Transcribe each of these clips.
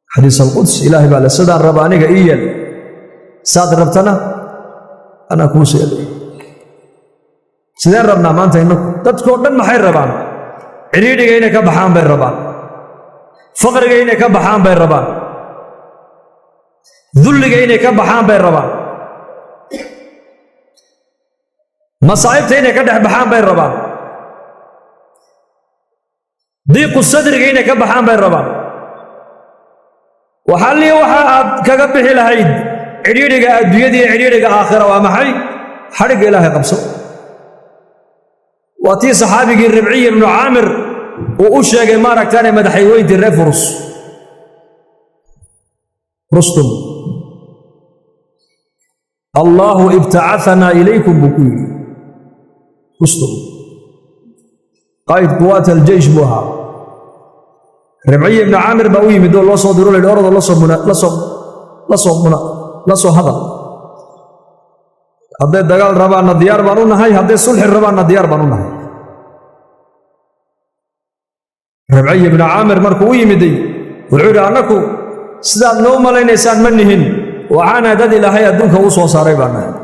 حديث القدس إلهي بالله سدى الربانيك إيال ساد ربتنا أنا كوسي لي سدى ربنا ما أنت إنك تذكر ما حي ربان عريدي جينا كبحان بين ربان فقر جينا كبحان بين ربان ذل جينا كبحان بين ربان مصائب تينا كده بحان بين ربان ضيق الصدر جينا كبحان بين ربان وحالي وحاد كقبح الهيد عريرك الدنيا عريرك آخرة ومحي حرق إلهي قبصه واتي صحابي الربعي بن عامر وأشياء مارك تاني مدحي ويد الرفرس رستم الله ابتعثنا إليكم بكل رستم قائد قوات الجيش بوها ربعي بن عامر بأوي من دول لصو درول الأرض لصو هذا هذا دجال ربعنا ديار بانونا هاي هذا صلح ربعنا ديار بانونا هاي ربعي بن عامر مركوي مدي والعود عنكو سداد نوم لين إنسان منهن وعانا دد إلى هاي الدنيا وصو صاري بانا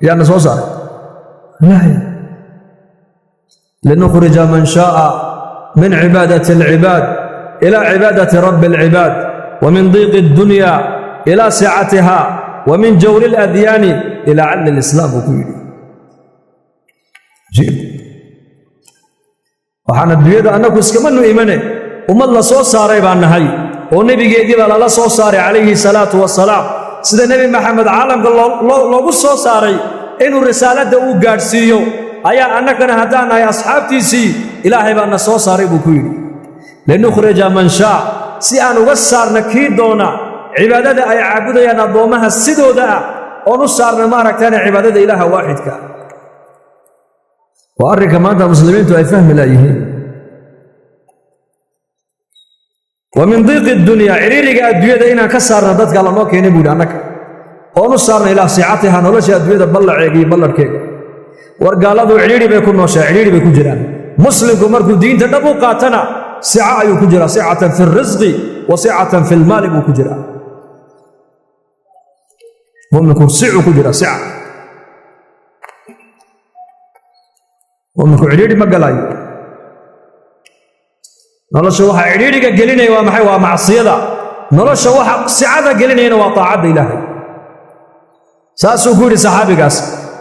يعني صو صاري لا لنخرج من شاء من عبادة العباد إلى عبادة رب العباد ومن ضيق الدنيا إلى سعتها ومن جور الأديان إلى عل الإسلام كله جيب وحنا الدنيا أنك اسكمنوا إيمانه وما الله صو صاري بأن هاي والنبي جيب على الله صو صاري عليه الصلاة والسلام سيد النبي محمد عالم الله صو صاري إنه الرسالة ده وقارسيو أيا أنك هدانا يا أصحابتي سي إلهي بأن صو صاري بكل لنخرج من شاء سي أن وصار نكيد دونا عبادة أي عبودة يا نظامها السدو ده ونصار نمارك تاني عبادة إله واحد كا وأرك ما أنت مسلمين تو فهم لا يهين ومن ضيق الدنيا عريرك الدنيا ده إنا كسرنا ضدك على نوك ينبود عنك ونصارنا إلى ساعتها نولش الدنيا ده بلع عيقي بلع كيك ورقالوا عريري بيكون نوشا عريري بيكون جيران مسلم كمركو دين تدبو قاتنا سعة يكجرا سعة في الرزق وسعة في المال يكجرا هم يكون سعة كجرا سعة هم يكون عريري مقالاي نولش وحا عريري قليني ومحي ومعصيدا نولش وحا سعادة قليني وطاعة إلهي ساسو كوري صحابي قاس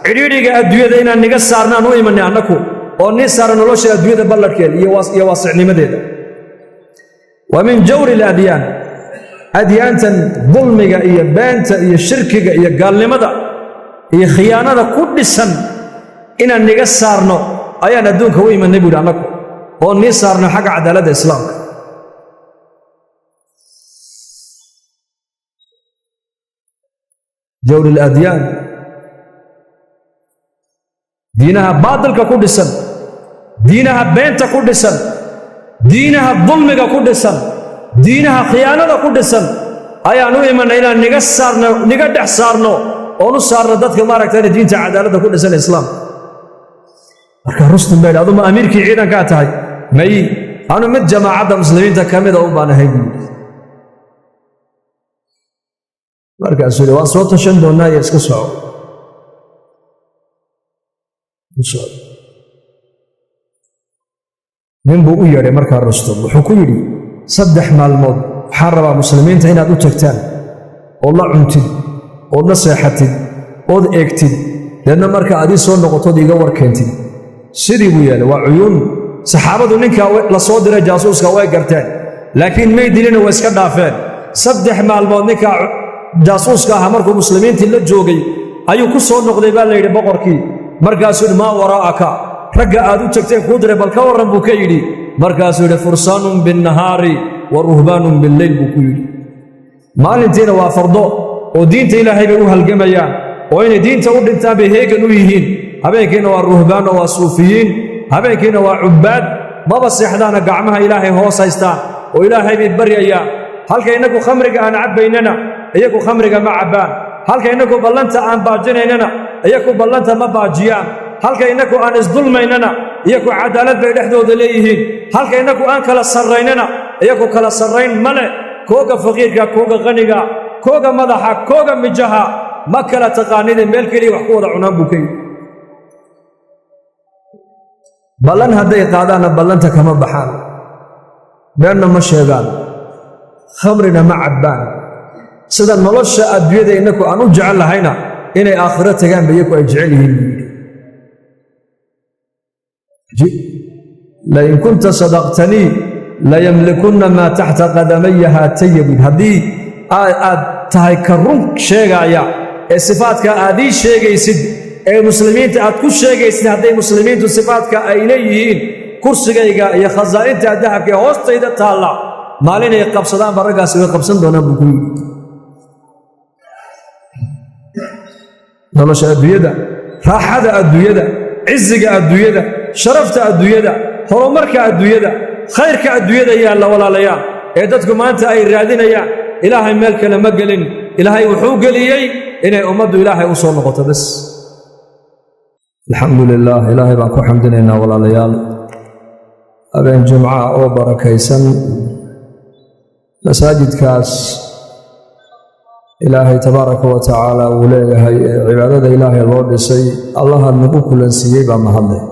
عريري الدنيا دينا نيغا سارنا نو ايماني انكو او ني سار نولوشا الدنيا بلدكيل iyo waasicnimadeeda ومن جور الاديان اديانتن ظلمiga iyo beenta iyo shirkiga iyo gaalnimada iyo khiyaanada ku dhisan inaan niga saarno ayaan adduunka u iimanay buu annagu oo ni saarno xaq cadaaladda islaamka جور الاديان دينها باطل كودسن دينها بنت كودسن دينها ظلم كودسن دينها خيانة كودسن أيا نوع من إلى نجسرنا نجدح صارنا أو نصار ردت كما ركتنا دين تعدالة كودسن الإسلام أركان رستم بيل هذا ما أمير كي عينا كاتاي ماي أنا مت جماعة مسلمين تكمل أو بنا هيجي أركان سوري وصوت شندونا يسكسوا من بو يري marka Rustum wuxuu ku yiri saddex maalmood waxaan rabaa muslimiinta inaad u tagtaan oo la cuntid oo la seexatid oo eegtid dadna marka aad soo noqoto iga warkeentid sidii buu yeelay waa cuyun saxaabadu ninka la soo diray jaasuuska way garteen laakiin may dilina way iska dhaafeen saddex maalmood ninka jaasuuska ah markuu muslimiinta la joogay ayuu ku soo noqday baa la yiri boqorkii markaasuu ma waraaka ragga aad u tagteen ku diray bal ka waran buu ka yiri markaasuu fursaanun bin nahaari wa ruhbaanun bil layl buu ku yiri maalintiina waa fardo oo diinta ilaahay bay u halgamayaan oo inay diinta u dhintaan bay heegan u yihiin habeenkiina waa ruhbaan oo waa suufiyiin habeenkiina waa cubaad maba seexdaana gacmaha ilaahay hoos haystaan oo ilaahay bay baryayaan halka inagu khamriga aan cabaynana iyagu khamriga ma cabaan halka inagu ballanta aan baajinaynana iyagu ballanta ma baajiyaan halka inagu aan isdulmaynana iyagu cadaalad bay dhexdooda leeyihiin halka inagu aan kala sarreynana iyagu kala sarreyn male كوغا فقيركا كوغا غنيغا كوغا مدحا كوغا مجها ما كلا تقانيد ميل كلي wax ku wada cunaan bukay balan haday qaadana balanta kama baxaan beerna ma sheegaan khamrina ma cabaan sida nolosha adduunyada inaku aan u jecel lahayna inay aakhiro tagaan bayaku ay jecel yihiin la in kunta sadaqtani la yamlikunna ma tahta qadamayya hatayb hadii aad tahay karun sheegaya ee sifaadka aad ii sheegaysid ee muslimiinta aad ku sheegaysid haday muslimiintu sifaadka ay leeyihiin kursigayga iyo khazaa'inta dahabka hoostayda taala maalin ay qabsadaan baragaas way qabsan doonaan buku nolosha adduunyada raaxada adduunyada ciziga adduunyada sharafta adduunyada horumarka adduunyada khayrka adduunyada yaalla walaalayaal ee dadku maanta ay raadinayaan ilaahay meel kale ma gelin ilaahay wuxuu geliyay inay ummaddu ilaahay u soo noqoto bas alxamdulillaah ilaahay baan ku xamdinaynaa walaalayaal habeen jumca oo barakaysan masaajidkaas ilaahay tabaaraka wa tacaala uu leeyahay ee cibaadada ilaahay loo dhisay allaha nagu kulansiiyey baa mahadleh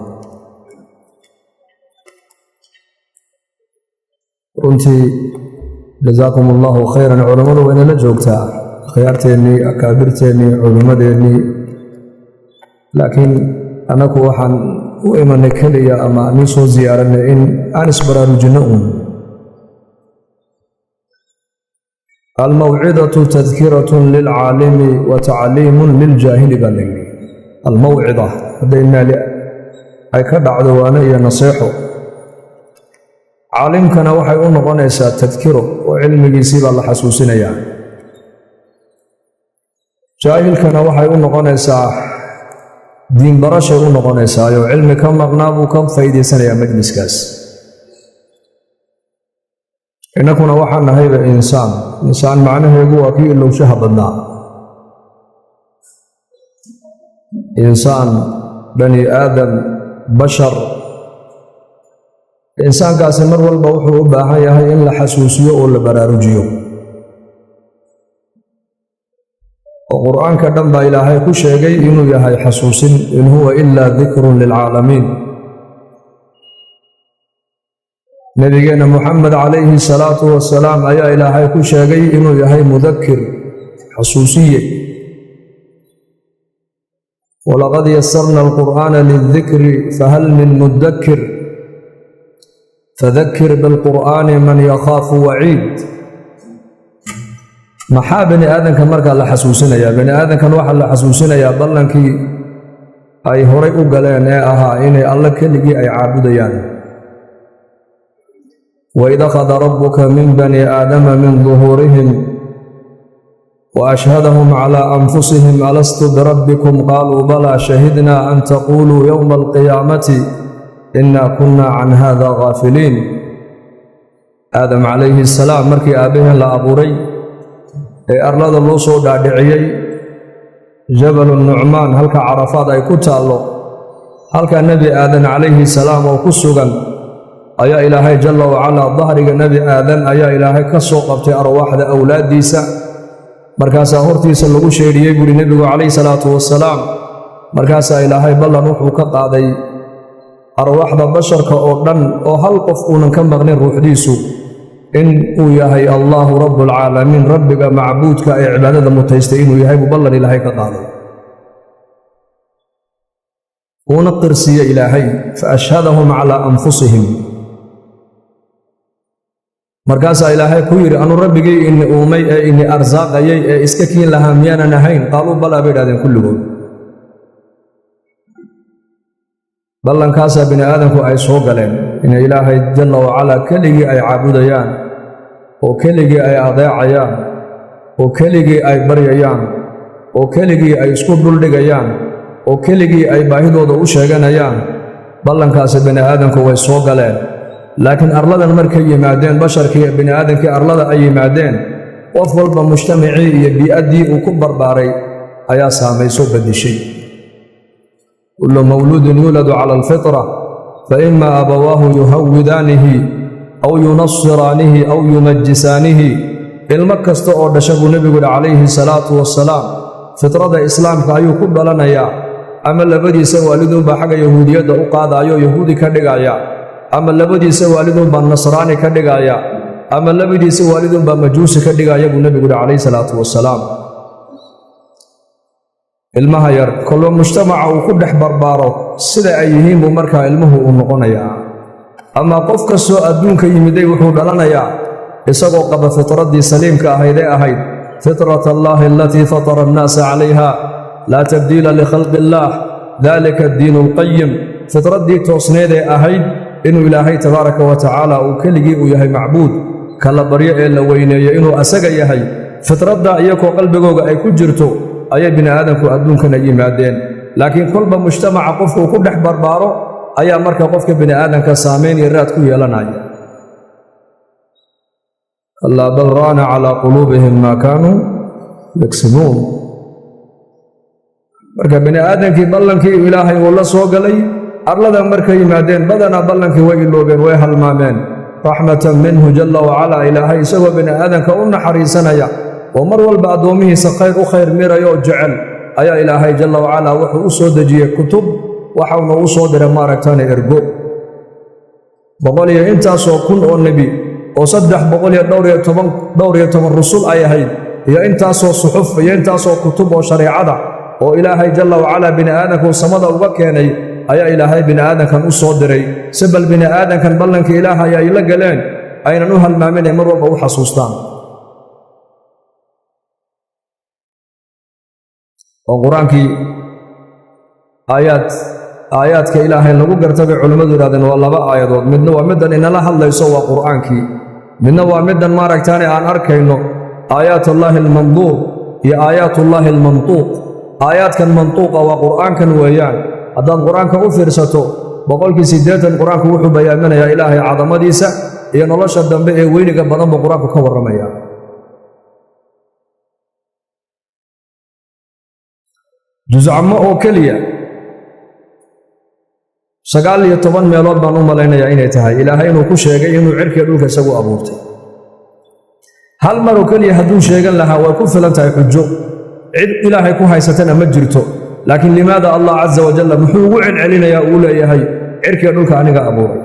runtii jazaakum allahu khayran culammadu waa inala joogtaa akhyaarteennii akaabirteennii culimmadeennii laakiin annagu waxaan u imanay keliya ama nin soo ziyaaranay in aan isbaraarujinno uun الموعظة تذكرة للعالم وتعليم للجاهل بالنبي الموعظة هذين أي كدعد وانا نصيحه عالم كان وحي نقونيسا تذكره وعلم يسيب الله حسوسنا يعني جاهل كان وحي نقونيسا دين برشة نقونيسا علم كم مغناب وكم فايدة سنة يا مجلس كاس إنكنا وحنا هيدا إنسان معناه هو أكيد لو شهدنا إنسان بني آدم بشر إنسان كاسمر والبوح وباحيا هي إلا حسوسية ولا برارجيو القرآن كدم با إلهي كل شيء إنه يهي حسوس إن هو إلا ذكر للعالمين نبينا محمد عليه الصلاة والسلام أيا إلهي كل شيء إنه يهي مذكر حسوسية ولقد يسرنا القرآن للذكر فهل من مدكر فذكر بالقرآن من يخاف وعيد maxaa bani aadanka markaa la xasuusinaya bani aadankan waxa la xasuusinaya ballankii ay horay u galeen ee ahaa inay alla keligii ay caabudayaan wa idha qada rabbuka min bani aadama min dhuhurihim wa ashhadahum ala anfusihim alastu birabbikum qalu bala shahidna an taqulu yawma alqiyamati inna kunna an hadha ghafilin aadam alayhi salaam markii aabahan la abuuray ee arlada loo soo dhaadhiciyay jabal nucmaan halka carafaad ay ku taallo halka nabi aadan calayhi salaam oo ku sugan ayaa ilaahay jalla wa ala dahriga nabi aadan ayaa ilaahay ka soo qabtay arwaaxda awlaadiisa markaasaa hortiisa lagu sheedhiyey buuri nebigu calayhi salaatu wasalaam markaasaa ilaahay ballan wuxuu ka qaaday arwaaxda basharka oo dhan oo hal qof uunan ka maqnin ruuxdiisu in uu yahay allahu rabbulcaalamiin rabbiga macbuudka ee cibaadada mutaystay inuu yahay buu ballan ilaahay ka qaaday uuna qirsiiye ilaahay fa ashhadahum calaa anfusihim markaasaa ilaahay ku yidhi anu rabbigii ini uumay ee ini arsaaqayay ee iska kiin lahaa miyaanan ahayn qaaluu balaa bay idhahdeen kulligood ballankaasaa bini aadamku ay soo galeen inay ilaahay jalla wacalaa keligii ay caabudayaan oo keligii ay adeecayaan oo keligii ay baryayaan oo keligii ay isku duldhigayaan oo keligii ay baahidooda u sheeganayaan ballankaasi bini aadamku way soo galeen laakiin arladan markay yimaadeen basharkii bini aadamkii arlada ay yimaadeen qof walba mujtamacii iyo bii'addii uu ku barbaaray ayaa saamayso beddishay كل مولود يولد على الفطرة فإما أبواه يهودانه أو ينصرانه أو يمجسانه ilmo kasta oo dhasha buu nebigu yidhi calayhi salaatu wassalaam fitrada islaamka ayuu ku dhalanayaa, ama labadiisa waaliduunbaa xagga yahuudiyadda u qaadaayoo yahuudi ka dhigaya, ama labadiisa waaliduunbaa nasraani ka dhigaya, ama labadiisa waaliduunbaa majuusi ka dhigaya buu nebigu yidhi calayhi salaatu wassalaam. ilmaha yar kolba mujtamaca uu ku dhex barbaaro sida ay yihiin buu markaa ilmuhu uu noqonayaa. ama qof kastoo adduunka yimiday wuxuu dhalanayaa isagoo qaba fitraddii saliimka ahaydee ahayd fitrat allaahi alatii fatara annaasa calayha laa tabdiila likhalqi illaah dalika addiinu alqayim. fitraddii toosneedee ahayd inuu ilaahay tabaaraka wa tacaala uu keligii uu yahay macbuud kala baryo ee la weyneeyo inuu asaga yahay. fitraddaa iyagoo qalbigooga ay ku jirto ayay bini aadamku adduunkana yimaadeen. laakiin kolba mujtamaca qofkuu ku dhex barbaaro ayaa marka qofka bini aadamka saamayn iyo raad ku yeelanaya. kallaa bal raana calaa quluubihim maa kaanuu yaksibuun. marka bini aadamkii ballankii ilaahay uu la soo galay arladan markay yimaadeen badanaa ballankii way iloobeen, way halmaameen. raxmatan minhu jalla wacalaa, ilaahay isagoo bini aadamka u naxariisanaya oo mar walba addoommihiisa khayr u khayr miraya oo jecel ayaa ilaahay jalla wacalaa wuxuu u soo dejiyey kutub, waxauna u soo diray maaragtaane ergo 100 iyo intaasoo kun oo nebi oo 312 rusul ay ahayd, iyo intaasoo suxuf iyo intaasoo kutub oo shareecada oo ilaahay jalla wacalaa bini aadamku samada uga keenay ayaa ilaahay bini aadamkan u soo diray si bal bini aadamkan ballankii ilaahay ay la galeen aynan u halmaamin ay mar walba u xasuustaan. oo qur-aankii aayaadka ilaahay lagu garta bay culimmadu yidhahdeen waa 2 aayadood. midna waa middan inala hadlayso waa qur'aankii, midna waa middan maaragtaane aan arkayno aayaatullaahi almanduuq iyo aayaatullaahi almantuuq. aayaadkan mantuuqa waa qur'aankan weeyaan. haddaad qur-aanka u fiirsato 80% qur-aanku wuxuu bayaaminayaa ilaahay cadamadiisa iyo nolosha dambe ee weyniga badan buu qur-aanku ka warramaya. juscamo oo keliya 19 meelood baan u malaynayaa inay tahay ilaahay inuu ku sheegay inuu cirkiga dhulka isagu abuurtay. hal maroo keliya hadduu sheegan lahaa way ku filan tahay xujo, cid ilaahay ku haysatana ma jirto. laakiin limaada allah caza wajalla muxuu ugu celcelinayaa uu leeyahay cirkiga dhulka aniga abuuray?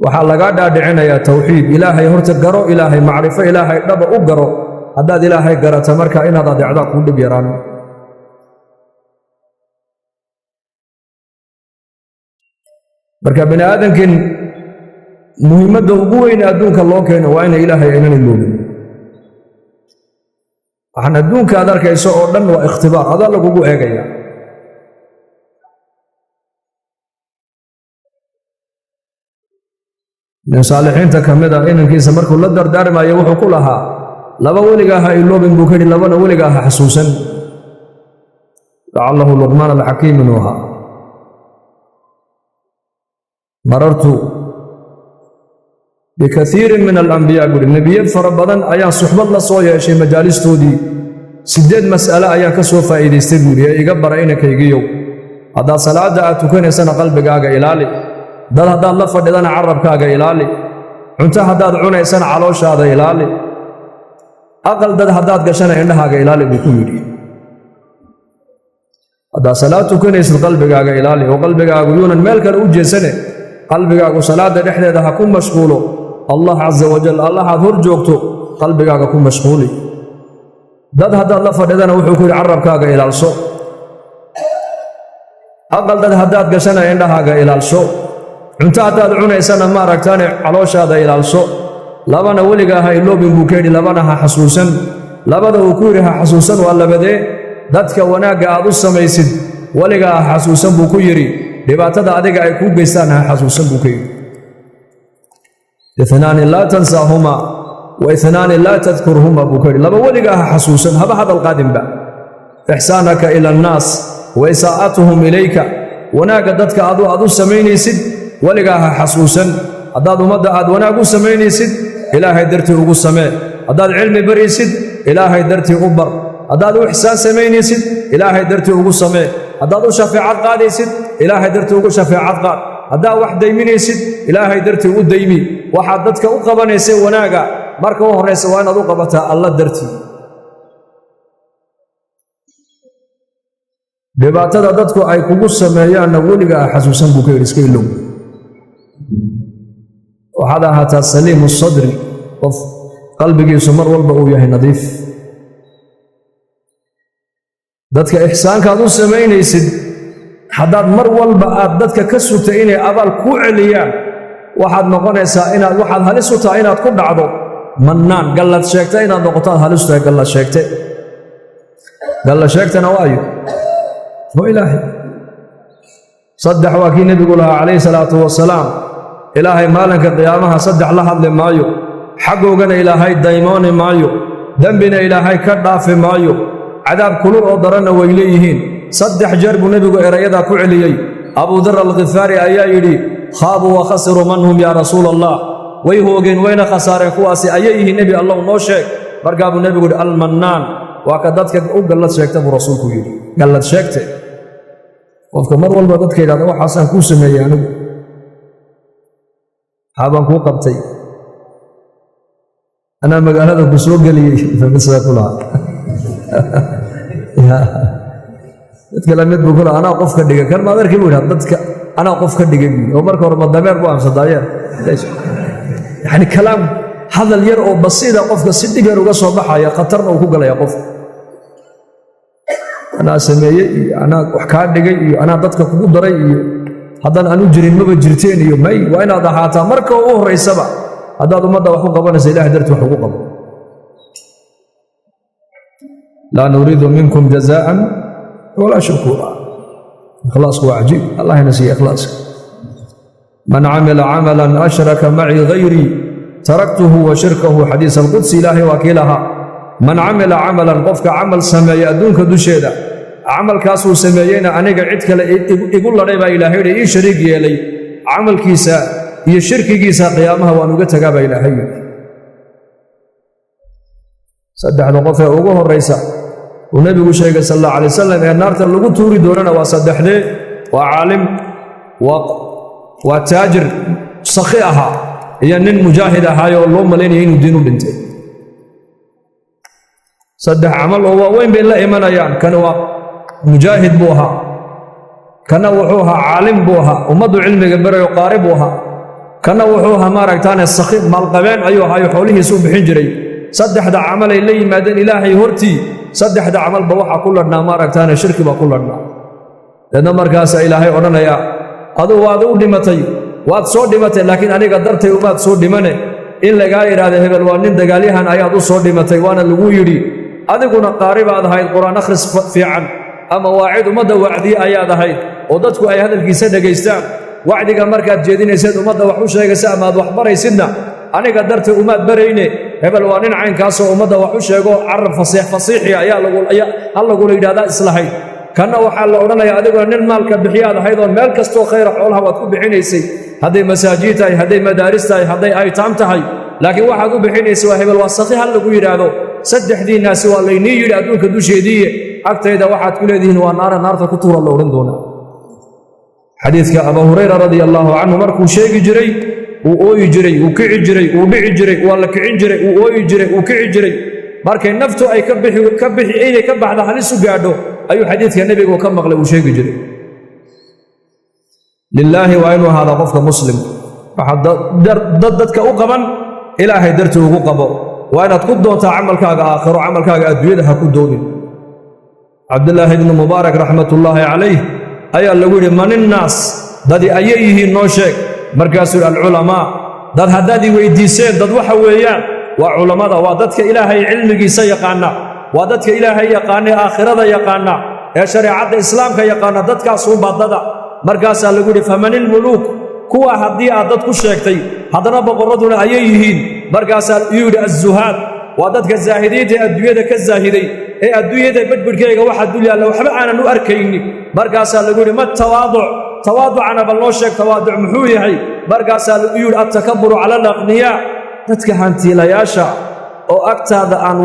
waxaa lagaa dhaadhicinayaa tawxiid, ilaahay horta garo, ilaahay macrifo, ilaahay dhaba u garo. haddaad ilaahay garata marka inaad adeecdaa kuu dhib yaraan. marka bini aadamkin muhiimadda ugu weyne adduunka loo keeno waa inay ilaahay aynan iloobin. waxaan adduunka aad arkayso oo dhan waa ikhtibaar, adaa lagugu eegaya. nin saalixiinta ka mid a inankiisa markuu la dardaarmayo wuxuu ku lahaa 2 weligaa ha iloobin buu ka yidhi, 2na weligaa ha xasuusan. lacallahu luqmaan alxakiim inuu ahaa. marartu bikaiirin min alambiyaa buuhi, nebiye fara badan ayaan suxbad la soo yeeshay majaalistoodii, 8 mas'ale ayaan ka soo faa'iidaystay buuhi ee iga bara inankaygiyow. haddaad salaadda aad tukanaysana qalbigaaga ilaali, dad haddaad la fadhidana carabkaaga ilaali, cunto haddaad cunaysana calooshaada ilaali, aqal dad haddaad gashana indhahaaga ilaali buu ku yidhi. haddaad salaad tukanaysid qalbigaaga ilaali, oo qalbigaagu yuunan meel kale u jeesane, qalbigaagu salaadda dhexdeeda ha ku mashquulo allah caza wajal. allahaad hor joogto qalbigaaga ku mashquuli. dad haddaad la fadhidana wuxuu ku yidhi carabkaaga ilaalso, aqal dad haddaad gashana indhahaaga ilaalso, cunto haddaad cunaysana maaragtaane calooshaada ilaalso. 2na weligaa ha iloobin buu ka yidhi, 2na ha xasuusan. 2da uu ku yidhi ha xasuusan waa labadee? dadka wanaagga aad u samaysid weligaa ha xasuusan buu ku yidhi, dhibaatada adiga ay kuu geystaan ha xasuusan buu ka yidhi. 2 laa tansaahumaa wa 2 laa tadkurhumaa buu ka yidhi, 2 weligaa ha xasuusan, haba hadal qaadinba. ixsaanaka ila annaas wa isaa'atuhum ilayka, wanaagga dadka aad u samaynaysid weligaa ha xasuusan. haddaad ummadda aad wanaag u samaynaysid ilaahay dartii ugu samee, haddaad cilmi baraysid ilaahay dartii u bar, haddaad u ixsaan samaynaysid ilaahay dartii ugu samee, haddaad u shafeecad qaadaysid ilaahay dartii ugu shafeecad qaad, haddaad wax dayminaysid ilaahay dartii u daymi. waxaad dadka u qabanaysay wanaaga marka u horeysa waa inaad u qabataa alla dartii dhibaatada dadku ay kugu sameeyaanna weliga xasuusan buu ka yidhi iska ilow waxaad ahaataa saliimu sadri qof qalbigiisu mar walba uu yahay nadiif dadka ixsaankaad u samaynaysid haddaad mar walba aad dadka ka sugtay inay abaal kuu celiyaan waxaad noqonaysaa waxaad halis u tahay inaad ku dhacdo mannaan gallad sheegta inaad noqoto aad halis u tahay gallad sheegtana waayo waa ilaahay saddex waa kii nebigu lahaa calayhi salaatu wasalaam ilaahay maalinka qiyaamaha saddex la hadli maayo xaggoogana ilaahay daymooni maayo dembina ilaahay ka dhaafi maayo cadaab kulul oo daranna way leeyihiin saddex jeer buu nebigu erayadaa ku celiyey abuu dar alkhifaari ayaa yidhi khaabuu wa khasiruu man hum yaa rasuula allah way hoogeen wayna khasaareen kuwaasi ayay yihiin nebi allow noo sheeg markaa buu nebigu yidhi almannaan waa ka dadka u gallad sheegta buu rasuulku yidhi gallad sheegte qofka mar walba dadka yidhahda waxaasaan kuu sameeyey anigu xaabaan kuu qabtay anaa magaalada ku soo geliyey famisada ku lahaa dadka lamid buu kula anaa qof ka dhigay kan maad arkii buu yidhahda dadka anaa qof ka dhigay buu oo marka hore madameer buu amsadaayeer yacni kalaam hadal yar oo basiida qofka si dhib yar uga soo baxaya khatarna uu ku galaya qofka anaa sameeyey iyo anaa wax kaa dhigay iyo anaa dadka kugu daray iyo haddaan anu jirin maba jirteen iyo may waa inaad ahaataa marka ugu horraysaba haddaad ummadda wax ku qabanaysa ilahay darti wax ugu qabo laa nuriidu minkum jazaa'an walaa shukuura ikhlaasku waa cajiib allahna siiya ikhlaaska man camila camalan ashraka macii gayrii taraktuhu wa shirkahu xadiis alqudsi ilaahay waa kii lahaa man camila camalan qofka camal sameeya adduunka dusheeda camalkaasuu sameeyeyna aniga cid kale igu ladhay baa ilaahay yidhi ii shariig yeelay camalkiisa iyo shirkigiisa qiyaamaha waan uga tagaa baa ilaahay yidhi saddexda qof ee ugu horraysa uu nebigu sheegay sal allahu alay wasalam ee naarta lagu tuuri doonana waa saddexdee waa caalim waa taajir sakhi ahaa iyo nin mujaahid ahaayo oo loo malaynaya inuu diin u dhintay saddex camal oo waaweyn bay la imanayaan kana waa mujaahid buu ahaa kana wuxuu ahaa caalim buu ahaa ummaddu cilmiga barayo qaari buu ahaa kana wuxuu ahaa maaragtaane sakhi maalqabeen ayuu ahaayo xoolihiisu u bixin jiray saddexda camalay la yimaadeen ilaahay hortii saddexda camalba waxaa ku ladhnaa maaragtaane shirki baa ku ladhnaa deedna markaasaa ilaahay odhanayaa aduu waad u dhimatay waad soo dhimatay laakiin aniga dartay umaad soo dhimane in lagaa yidhaahda hebel waa nin dagaalyahan ayaad u soo dhimatay waana lagu yidhi adiguna qaari baad ahayd qur-aan akhris fiican ama waacid ummadda wacdiye ayaad ahayd oo dadku ay hadalkiisa dhegaystaan wacdiga markaad jeedinayseed ummadda wax u sheegaysa ama aad wax baraysidna aniga dartay umaad barayne hebel waa nin caynkaasoo ummadda wax u sheego carab fasiixi ha lagula yidhahdaa islahayd kanna waxaa la odhanayaa adiguna nin maalka bixiyaad ahayd oo meel kastoo khayra xoolaha waad ku bixinaysay hadday masaajid tahay hadday madaaris tahay hadday aytaam tahay laakiin waxaad u bixinaysa waa hebel waa sakhi ha lagu yidhaahdo saddexdiinnaasi waa laynii yidhi adduunka dusheediiye agtayda waxaad ku leedihiin waa naarta ku tuura la odhan doonaa xadiidka abaa hurayra radia allaahu canhu markuu sheegi jiray wuu ooyi jiray wuu kici jiray wuu dhici jiray waa la kicin jiray wuu ooyi jiray wuu kici jiray markay naftu ay ka bixi inay ka baxda halis u gaadho ayuu xadiidka nebigu ka maqlay uu sheegi jiray lilaahi waa inuu ahaada qofka muslim waxaad dadka u qaban ilaahay dartii ugu qabo waa inaad ku doontaa camalkaaga aakhiro camalkaaga adduunyada ha ku doonin cabdillaahi ibnu mubaarak raxmatullaahi calayh ayaa lagu yidhi maninnaas dadi ayay yihiin noo sheeg markaasuu yidhi alculamaa dad haddaad i weyddiiseen dad waxa weeyaan waa culammada waa dadka ilaahay cilmigiisa yaqaana waa dadka ilaahay yaqaana ee aakhirada yaqaana ee shareecadda islaamka yaqaana dadkaasuu baddada markaasaa lagu yidhi famanilmuluuk kuwa haddii aad dad ku sheegtay haddana boqorraduna ayay yihiin markaasaa iyuu yidhi azzuhaad waa dadka zaahidiinta ee adduunyada ka zaahiday ee adduunyada badbidhkayga waxaa dul yaalla waxba aanan u arkaynin markaasaa lagu yidhi ma tawaaducana bal noo sheeg tawaaduc muxuu yahay markaasaa lagu yidhi attakaburu cala alaqniyaa dadka hantiilayaasha oo agtaada aan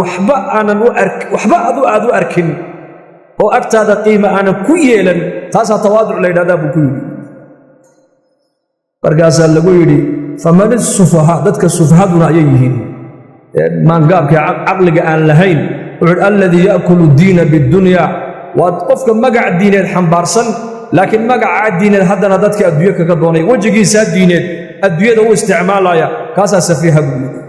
waxba aad u arkin oo agtaada qiima aanan ku yeelan taasaa tawaaduc la yidhahdaa buu ku yidhi markaasaa lagu yidhi faman isufahaa dadka sufahaduna ayay yihiin من قابك عقلك أن لهين الذي يأكل الدين بالدنيا وقفك مقع الدين الحنبارسن لكن مقع الدين هذا ندتك أدوية كدوني وجهي ساد دين أدوية هو استعمالها كاسا سفيها بقول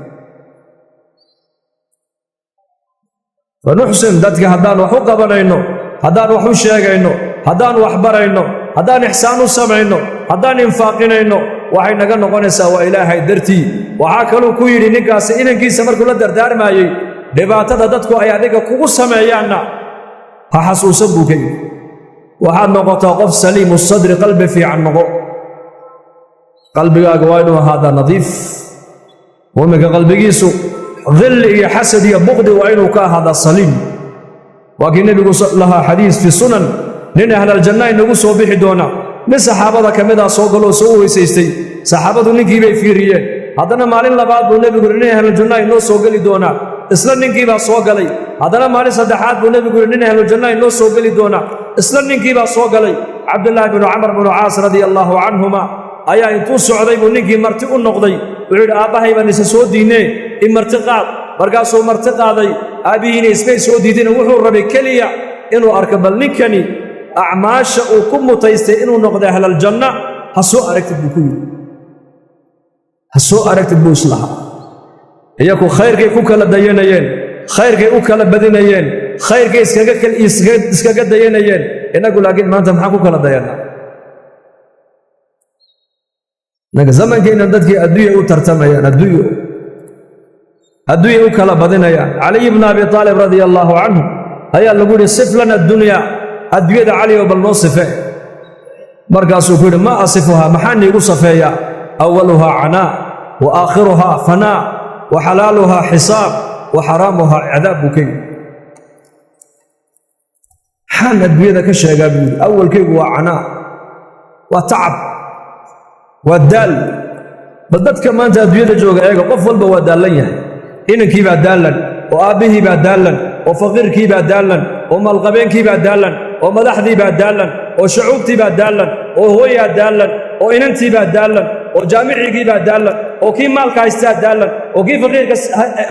فنحسن دتك هدان وحق بنينه هدان وحو شيغينو هدان وحبرينو هدان إحسان سمعينو هدان انفاقينينو waxay naga noqonaysaa waa ilaahay dartii waxa kale ku yiri ninkaas inankiisa markuu la dardaarmayay dhibaatada dadku ay adiga kugu sameeyaana ha xasuusan buukay waxa noqotaa qof saliim sadri qalbi fiican noqo qalbigaaga waa inuu ahaada nadiif ومن qalbigiisu ظل iyo xasad iyo buqdi waa inuu ka ahaada saliim وكان النبي صلى الله عليه حديث في السنن nin ahlal janna inagu soo bixi doona min saxaabada kamida soo galo soo weysaystay saxaabadu ninkii bay fiiriyeen hadana maalin labaad buu nabigu nin ahlal janna inoo soo gali doona isla ninkii baa soo galay hadana maalin saddexaad buu nabigu nin ahlal janna inoo soo gali doona isla ninkii baa soo galay Abdullah ibn Umar ibn Aas radiyallahu anhuma ayaa intuu socday buu ninkii marti u noqday wuxuu aabahay baan isa soo diinay in marti qaad markaasuu marti qaaday aabihiina ismay soo diideen wuxuu rabay kaliya inuu arko bal ninkani أعماش وكم متيستي إنه نقضي أهل الجنة هسوء أركت بكل هسوء أركت بوصلها يكو خير كي كوكلا دينيين خير كي كوكلا بدينيين خير كي إسكاك دينيين إن أقول لكن ما أنت محاكو كلا دينا نك زمن كي ندت كي أدوية وترتميان أدوية وكلا بدينيين علي بن أبي طالب رضي الله عنه هيا اللي يقول صف لنا الدنيا أدوية علي وبالنصفة مركز يقول ما أصفها محني وصفية أولها عناء وآخرها فناء وحلالها حساب وحرامها عذاب كي حان أدوية كشيء قبل أول كي هو عناء وتعب والدال بدت كمان أدوية جوجا قفل بودالين إن كي بدالا وأبيه بدالا وفقير كي بدالا وملقبين كي بدالا ومدحدي بدالا وشعوبتي بدالا وهوي بدالا وإننتي بدالا وجامعي بدالا وكي مالك هايستا بدالا وكي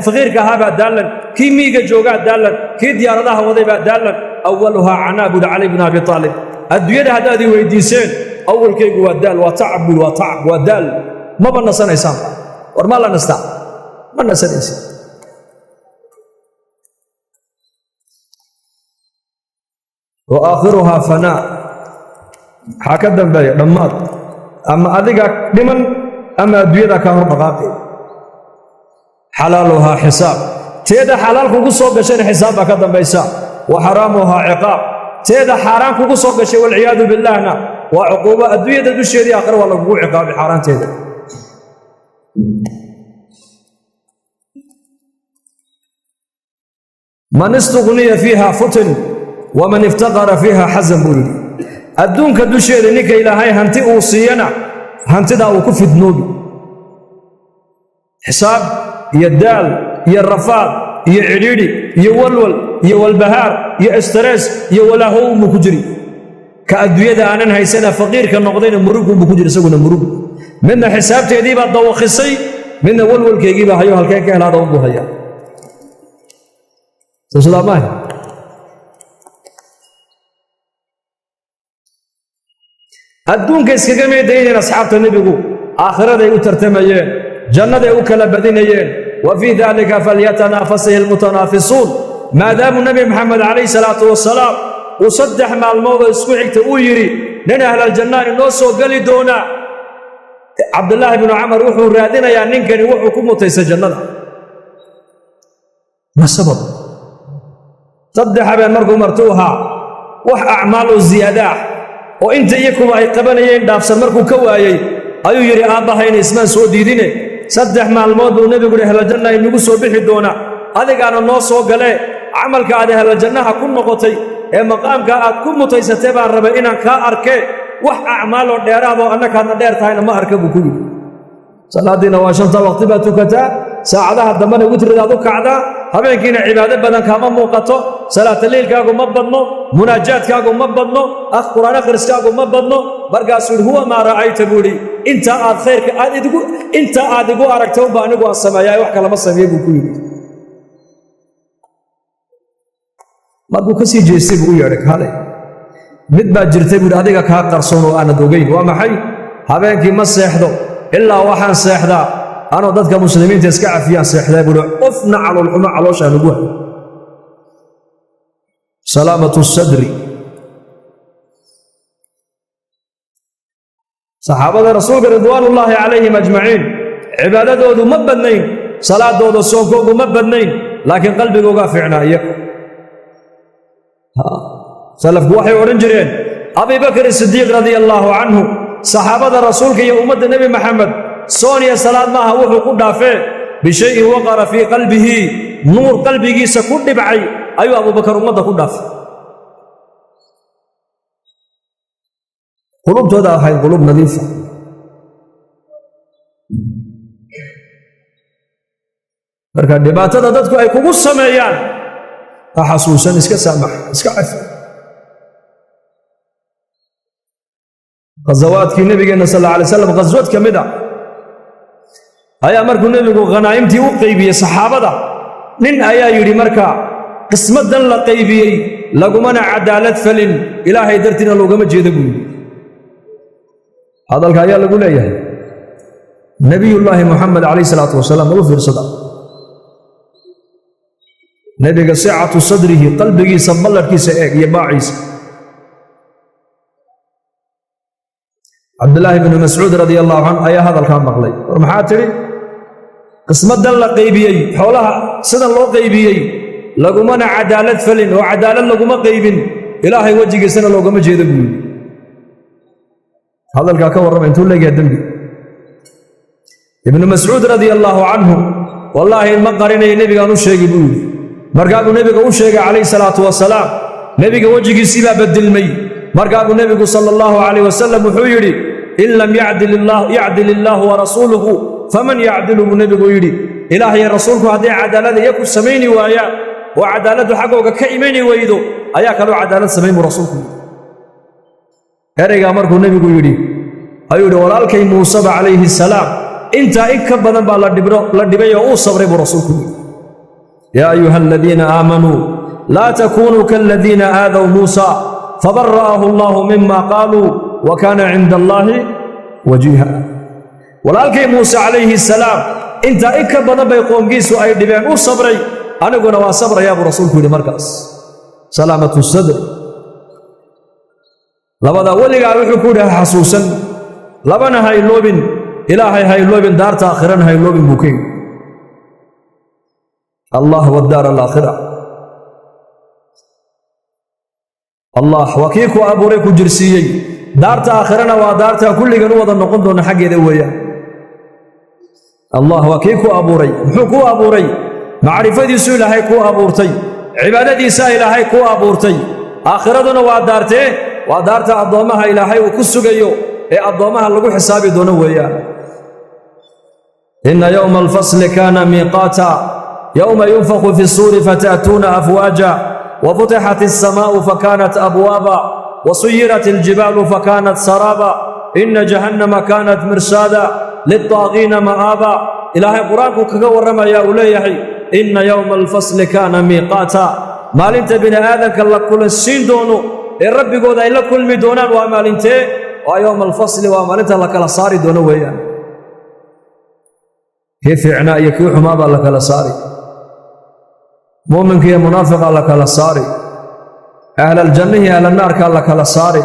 فقيرك ها بدالا كي ميغا جوغا بدالا كي ديار الله وضي بدالا أولها عناب علي بن أبي طالب الدوية هذا دي ويديسين أول كي هو الدال وتعب ودال ما بنصنا يسام ورما لا نستع ما نصنا يسام وآخرها فناء حكدا بي دمات أما أذيك لمن أما أدوية كهر بقاقي حلالها حساب تيدا حلال كوكو صوب شيء حساب كذا بيسا وحرامها عقاب تيدا حرام كوكو صوب شيء والعياذ بالله وعقوبة أدوية دوشي دي آخر ولا وقوع عقاب حرام تيدا من استغني فيها فتن ومن افتقر فيها حزن بولي الدون كدوشي لنك إلى هاي هنتي أوصينا هنتي دا وكف ذنوبي حساب يدال يرفاض يعريري يولول يولبهار يسترس يولاهو مكجري كأدوية دا أنا هاي سنة فقير كالنقضين مروكم بكجري سونا مروك من حساب تهديبا الضوخصي من ولول كيجيبا هيو هالكيكي هلا ضوضو هيا سلام ماهي الدون كيسكا ميدين أصحاب النبي آخرة يترتميين جنة يوكل بدينيين وفي ذلك فليتنافسه المتنافسون ما دام النبي محمد عليه الصلاة والسلام وصدح مع الموضوع اسمعك تؤيري لنا أهل الجنة النوسو قال دونا عبد الله بن عمر وحو رادنا يا ننكني وحو كمتيس جنة ما السبب؟ صدح بين مركو مرتوها وح أعمال الزيادة وإنت يكون أي قبلين دافس مركو كوايي أيو يري آبهين اسمان سوديدين صدح مع الموت والنبي يقول أهل الجنة ينقو صبيح الدونا هذا كان الناس وقاله عمل كاد أهل الجنة هكون نقطي مقام كاد كن متيستبع الربعين كأركي وح أعمال الديراب وأنك هذا دير تاين ما أركبه كله صلاة دينا واشنطة وقت باتوكتا ساعدها الدمان وتر ذا كعدا هبين كنا عبادة بدن كمان موقته صلاة الليل كاغو مبدنو مناجات كاغو مبدنو قرآن خرس كاغو مبدنو markaasuu huwa maa ra'ayta buuri inta aad khayrka aad igu aragto baa anigu aan sameeyaa wax kale ma sameeyo buu ku yiri markuu ka sii jeestay buu yeedhay kale mid baa jirtay buu adiga ka qarsoon oo aan ogeyn waa maxay habeenkii ma seexdo ilaa waxaan seexdaa anoo dadka muslimiinta iska cafiyaan seexdaa buu qofna calool xuma calooshaan ugu hay salaamatu sadri saxaabada rasuulka ridwaanullaahi calayhim ajmaciin cibaadadoodu ma badnayn salaadooda soonkoogu ma badnayn laakiin qalbigoogaa fiicnaa iyaga salafku waxay odhan jireen abibakr sidiiq radia allaahu canhu saxaabada rasuulka iyo ummadda nebi maxamed soon iyo salaad maaha wuxuu ku dhaafee bishayin waqara fii qalbihi nuur qalbigiisa ku dhibcay ayuu abubakar ummadda ku dhaafay qulubtooda ahayd qulub nadiifa marka dhibaatada dadku ay kugu sameeyaan ha xasuusan iska saamax iska cafi qazawaadkii nabigeenna sal alla alay wasalam qaswad ka mid ah ayaa markuu nebigu khanaa'imtii u qaybiyey saxaabada nin ayaa yidhi markaa qismadan la qaybiyey lagumana cadaalad falin ilaahay dartiina loogama jeeda buu yidhi hadalka ayaa lagu leeyahay nebiyullaahi muxamed calayh salaatu wasalaam ugu fiirsada nebiga sicatu sadrihi qalbigiisa balladhkiisa eeg iyo baaciisa cabdillaahi bnu mascuud radia allahu canhu ayaa hadalkaa maqlay war maxaa tidhi qismadan la qaybiyey xoolaha sidan loo qaybiyey lagumana cadaalad falin oo cadaalad laguma qaybin ilaahay wejigiisana loogama jeeda buu yidhi hadalkaa ka warrama intuu leegayaa dembi ibnu mascuud radia allaahu canhu wallaahi ma qarinayo nebigaan u sheegi buu yidhi markaa buu nebiga u sheegay calayhi salaatu wasalaam nebiga wejigiisii baa bedilmay markaa buu nebigu sala allahu calayh wasalam wuxuu yidhi in lam yacdil illaahu warasuuluhu faman yacdilu buu nebigu yidhi ilaah iyo rasuulku hadday cadaalad iyaku samayni waayaan oo cadaaladdu xaggooga ka imani weydo ayaa kaloo cadaalad samayn buu rasuulku yidhi ereygaa markuu nebigu yidhi ayuu yidhi walaalkay muuseba calayhi salaam intaa in ka badan baa la dhibay oo uu sabray buu rasuulku yidhi yaa ayuha aladiina aamanuu laa takuunuu kaaladiina aadaw muusa fabara'ahu allaahu mima qaaluu wa kaana cinda allaahi wajiiha walaalkay muuse calayhi salaam intaa in ka badan bay qoomkiisu ay dhibeen uu sabray aniguna waa sabrayaa buu rasuulku yidhi markaas salaamatu sadr labadaa weligaa wuxuu ku yidhi ha xasuusan labana ha iloobin ilaahay ha iloobin daarta aakhirana ha iloobin buu ka yidhi allah wadaar alaakhira allah waa kii ku abuuray ku jirsiiyey daarta aakhirana waa daartaa kulligan u wada noqon doona xaggeeda weeyaan allah waa kii ku abuuray muxuu kuu abuuray macrifadiisu ilaahay kuu abuurtay cibaadadiisa ilaahay kuu abuurtay aakhiraduna waa daartee waa daarta addoommaha ilaahay uu ku sugayo ee addoommaha lagu xisaabi doono weeyaan inna yowma alfasli kaana miiqaata yowma yunfaqu fi suuri fata'tuuna afwaaja وفتحت السماء فكانت أبوابا وسيرت الجبال فكانت سرابا إن جهنم كانت مرصادا للطاغين مآبا إلهي قرآنك كغورما يا أوليحي إن يوم الفصل كان ميقاتا مال انت بن آذن كالله كل السين دونو الرب قد إلا كل مدونان ومال انت ويوم الفصل ومال انت لك لصاري دونو ويان كيف عنائك يحمى لك لصاري مؤمنك يا منافق لك لصاري أهل الجنة أهل النار كان لك لصاري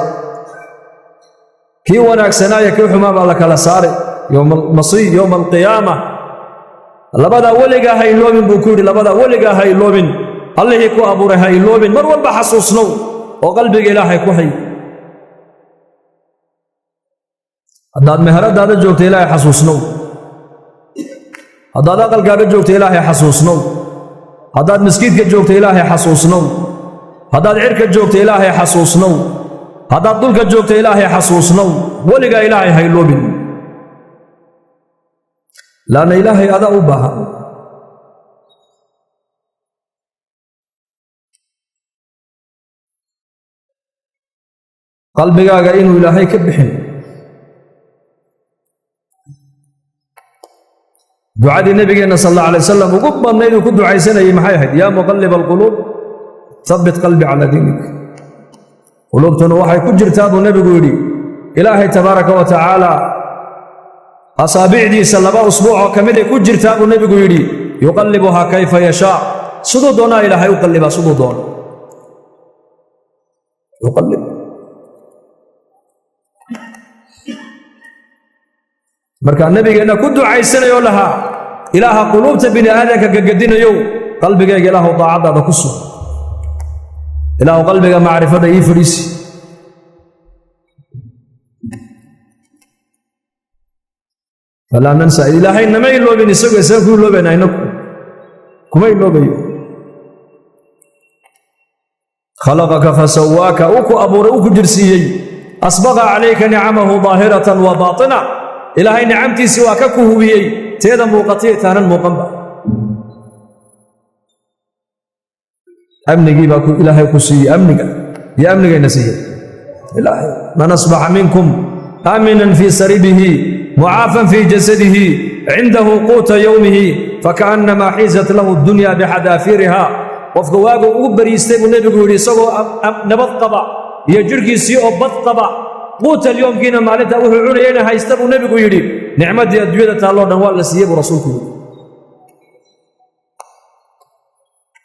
كي وناك سنايا كي حمى لك لصاري يوم المصير يوم القيامة لبدا ولغا هاي لوبن بوكوري لبدا ولغا هاي لوبن الله يكو أبو هاي لوبن مر والبا حسوسنو وقلبك إلهي كوحي هداد مهرد هذا جوكت إلهي حسوسنو هداد قلقا جوكت إلهي حسوسنو هداد مسكيتك جوكت إلهي حسوسنو هداد عرك جوكت إلهي حسوسنو هداد دولك جوكت إلهي حسوسنو ولغا إلهي هاي لوبن لأن إلهي أداء بها qalbigaaga inuu ilaahay ka bixin. ducadii nabigeena sallallahu alayhi wasallam ugu badnayd uu ku ducaysanayay maxay ahayd? yaa muqallib alquluub thabbit qalbi ala diinik. quluubtuna waxay ku jirtaa buu nabigu yidhi ilaahay tabaaraka wa tacaala asaabicdiisa laba usbuuc oo ka mid ay ku jirtaa buu nabigu yidhi yuqallibuhaa kayfa yashaa. siduu doonaa ilaahay u qallibaa siduu doono yuqallib. markaa nabigeenna ku ducaysanayo lahaa ilaaha quluubta bini aadanka gagadinayow qalbigayga ilaahu daacadaada ku sug, ilaahu qalbiga macrifada ii fadhiisi. falaa nansa ilaahay nama iloobin, isagoo isaga ku iloobayna inagu kuma iloobayo. khalaqaka fasawaaka uu ku abuuray uu ku jirsiiyey. asbaqa calayka nicamahu daahiratan wa baatina. ilaahay nicamtiisii waa ka ku hubiyey teeda muuqatay taanan muuqanba. amnigii baa ilaahay ku siiyey, amnigayna siiyey ilaahay. man asbaxa minkum aaminan fii saribihi mucaafan fii jasadihi cindahu quuta yowmihi fakaannamaa xiizat lahu dunya bixadaafiriha. qofka waagu ugu bariistay buu nebigu yidhi isagoo nabad qaba iyo jidhkiisii oo bad qaba, quuta alyowmkiina maalinta wuxuu cunayana haysta buu nebigu yidhi. nicmaddii adduunyada taalloo dhan waa la siiyey buu rasuulku yidhi.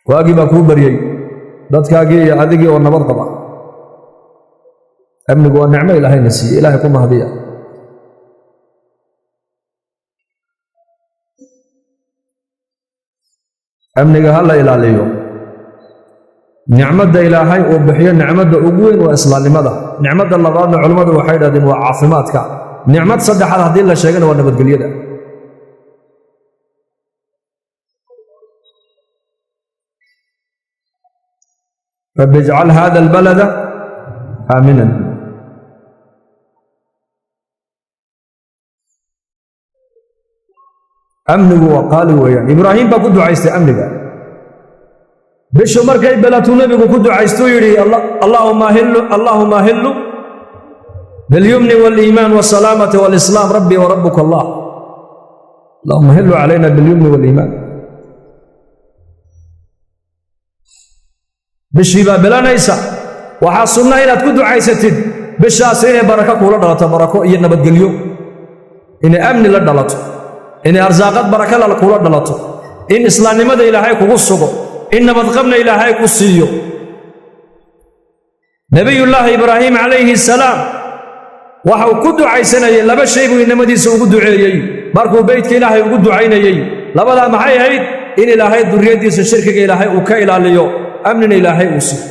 waagii baa kuu baryey dadkaagii iyo adigii oo nabad qaba. amnigu waa nicmo ilaahayna siiyey, ilaahay ku mahdiya. amniga ha la ilaaliyo. nicmadda ilaahay uu bixiyo nicmadda ugu weyn waa islaamnimada. nicmadda labaadna culammadu waxay dhahdeen waa caafimaadka. nicmad saddexaad haddii la sheegana waa nabadgelyada. rabbi ijcal hada albalada aaminan. amnigu waa qaali weeyaan. ibraahim baa ku ducaystay amniga. bishu markay belatuu nebigu ku ducaystuu yidhi allaahuma ahillu bilyumni waaliimaan waasalaamati waalislaam rabbii wa rabbuka allah. allahuma ahillu calayna bilyumni waaliimaan. bishii baa belanaysa, waxaa sunna inaad ku ducaysatid bishaas inay barako kuula dhalato, barako iyo nabadgelyo, inay amni la dhalato, inay arsaaqad barakala kuula dhalato, in islaamnimada ilaahay kugu sugo, in nabadqabna ilaahay ku siiyo. nebiyullaahi ibraahim calayhi salaam waxau ku ducaysanayay laba shay buu inamadiisa ugu duceeyey markuu beydka ilaahay ugu ducaynayey. labadaa maxay ahayd? in ilaahay durriyaddiisa shirkiga ilaahay uu ka ilaaliyo, amnina ilaahay uu siiyo.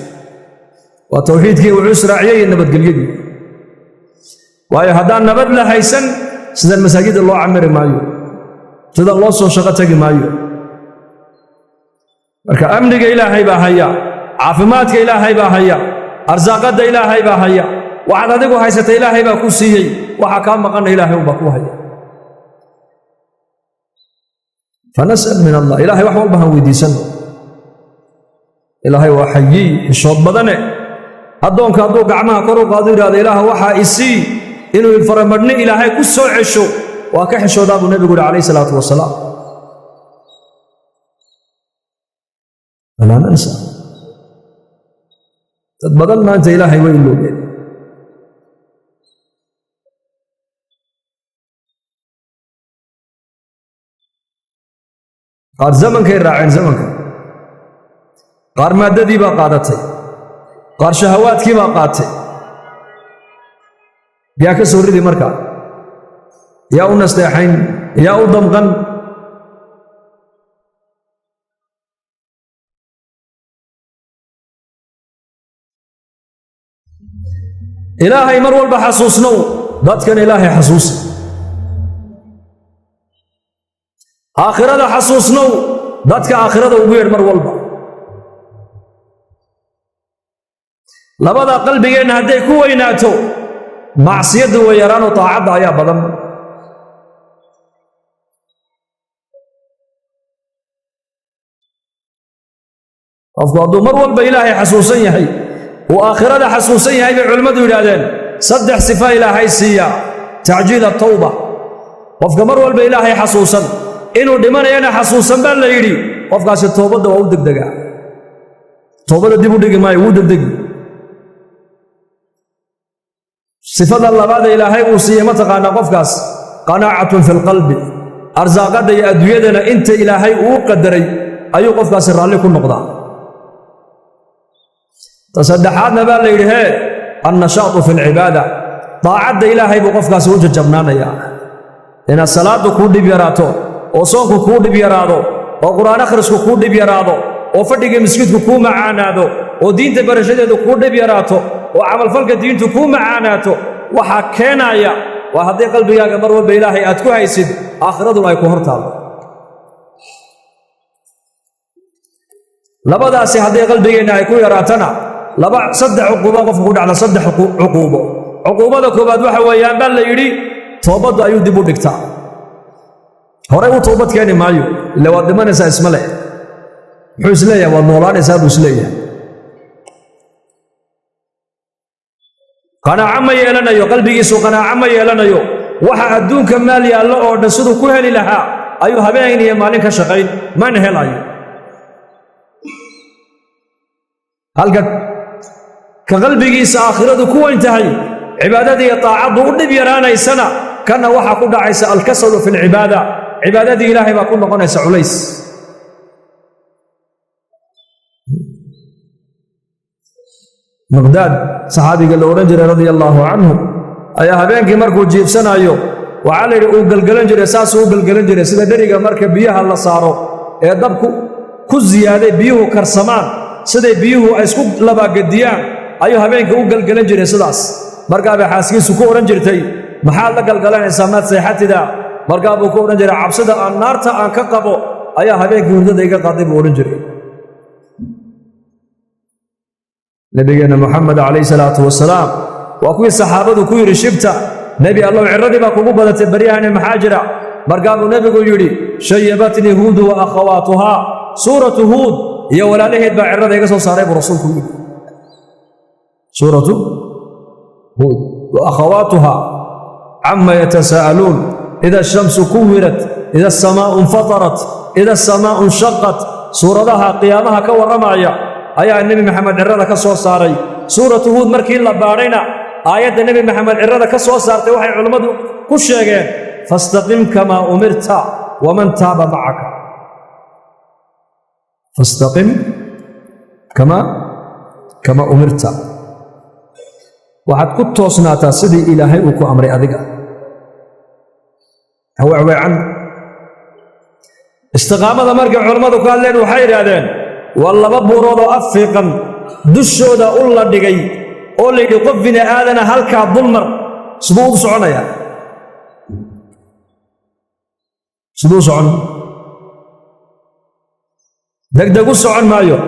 waa tawxiidkii wuxuu israaciyey iyo nabadgelyadii. waayo haddaan nabad la haysan sidan masaajidda loo camiri maayo, sidan loo soo shaqo tegi maayo. marka amniga ilaahay baa haya, caafimaadka ilaahay baa haya, arsaaqadda ilaahay baa haya. waxaad adigu haysata ilaahay baa ku siiyey, waxaa kaa maqanna ilaahay unbaa ku haya. fanas'al min allah, ilaahay wax walba han weydiisanno. ilaahay waa xayiy xishood badane. addoonka hadduu gacmaha kor u qaado yidhahdo ilaaha waxaa isii, inuu faramadhni ilaahay ku soo cesho waa ka xishoodaa buu nebigu yidhi calayhi salaatu wasalaam. falaa nansa. dad badan maanta ilaahay way iloobeen. qaar zamankay raaceen zamanka, qaar maaddadii baa qaadatay, qaar shahawaadkii baa qaatay. yaa ka soo ridi markaa? yaa u nasteexayn? yaa u damqan? ilaahay mar walba xasuusnow, dadkan ilaahay xasuusi. aakhirada xasuusnow, dadka aakhirada ugu yeedh mar walba. labada qalbigeenna hadday ku weynaato macsiyaddu way yaraanoo taacadda ayaa badan. qofku hadduu mar walba ilaahay xasuusan yahay, وآخرة حسوسية هاي بعلماء يرادين صدح صفة إلهي سيا تعجيل التوبة وفق مرول بإلهي حسوسا إنه دمان ينا حسوسا بل يري وفق التوبة دو ودك دقا توبة دي بدك ما يودك دق صفة الله بعد إلهي وسيا متقانا وفق قناعة في القلب أرزاقات يا أدويدنا أنت إلهي وقدري أيو قفك سر عليك النقطة تصدحاتنا بقى ليرهي النشاط في العبادة طاعة إلهي بقفك سوجه جبنانا يا إن الصلاة كود بيراتو وصوم كود بيراتو وقرآن أخرس كود بيراتو وفتق مسجد كو معاناتو ودين تبرشده كود بيراتو وعمل فلك دين تكو معاناتو وحكينا يا وهذه قلبي يا قمر وبإلهي أتكو هيسد آخرة لا يكون هرتال لبدا سي هذه قلبي إنها يكون يراتنا لبع صدح عقوبة وفقود على صدح عقوبة كوباد waxa weeyaan bal la yiri toobadu ayuu dib u dhigtaa hore uu toobad keeni maayo ila wad dhimanaysa isma leh wuxuu isleeyahay wad noolaanaysa buu isleeyahay qanaaca ma yeelanayo qalbigiisu qanaaca ma yeelanayo waxa adduunka maal yaalo oo dhan sidoo ku heli lahaa ayuu habeen iyo maalin ka shaqayn man helayo halka ka qalbigiisa aakhiradu ku intahay cibaadada iyo taacadu u dhib yaraanaysana kana waxa ku dhacaysa al-kasalu fil cibaada cibaadada ilaahay ba ku noqonaysa culays مقداد صحابي قال له رجل رضي الله عنه أيها هبينك مركو جيبسنايو وعلي قلقلن جري ساسو قلقلن جري سيدا دريقا مركب بيها الله صارو دبكو كزيادة بيهو كرسمان سيدا بيهو ايسكو لبا قديان أيها هبينك قلقلن جري سداس مركب حاسكين سكو رنجرتي محال قلقلن إسامات سيحاتي دا مركب كو رنجري عبسدا النار تا أنكقبو أيها هبينك وردد إيقا قاضي ورنجري نبينا محمد عليه الصلاة والسلام وكوي الصحابة كوي رشبتا نبي الله عرضي باكو بدت بريان المحاجرة مرقام نبي يقول شيبتني هود وأخواتها سورة هود يا ولا لهد بعرضي قصو صاري برسولكم سورة هود وأخواتها عما يتساءلون إذا الشمس كورت إذا السماء انفطرت إذا السماء انشقت سورة لها قيامها كورمايا أيها النبي محمد عرضة كسو صاري سورة هود مركي الله بارينا آيات النبي محمد عرضة كسو صارتي وحي علماء كل شيء فاستقم كما أمرت ومن تاب معك فاستقم كما أمرت وحد كنت توصناتا سدي إلهي وكو أمري أذيك هو عوي عن استقامة مركي علماء قال لين وحير هذين والله ببورود أفقا دشودا الله دقي أولي يقفنا آذنا هلكا ظلمر سبوض سعنا يا سبوض سعنا دقدقو سعن مايو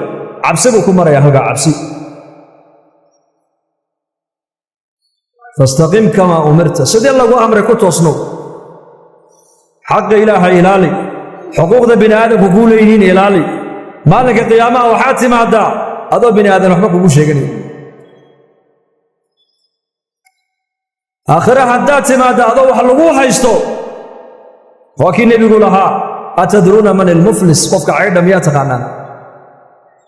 عبسبكم مرة يا هلكا عبسي فاستقم كما أمرت سيدي الله أمرك توصنو حق إله إلالي حقوق ذا بني آدم كقولين إلالي مالك القيامة وحاتم هذا هذا بني آدم رحمك وبوشيقني آخرها حدات ماذا هذا وحلقوها يستو وكي النبي يقول لها أتدرون من المفلس قفك عيدا مياتك عننا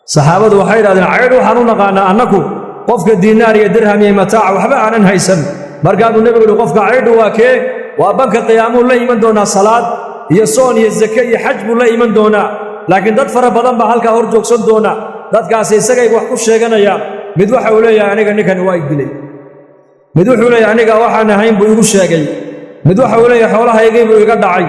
صحابة وحيدا عيد وحنون قانا أنكم قفك الدينار يدرهم يمتاع وحبا عنن هيسم مرقام النبي يقول قفك عيد وكي وأبنك القيامة الله يمن دونا صلاة يصون يزكي يحجب الله يمن دونا laakiin dad fara badan baa halka hor joogsan doona dadkaas isagay wax ku sheeganayaan mid waxa uu leeyahay aniga ninkan waa igilay mid wuxuu leeyahay aniga waxaan ahayn buu igu sheegay mid waxa uu leeyahay xoolahaygay buu iga dhacay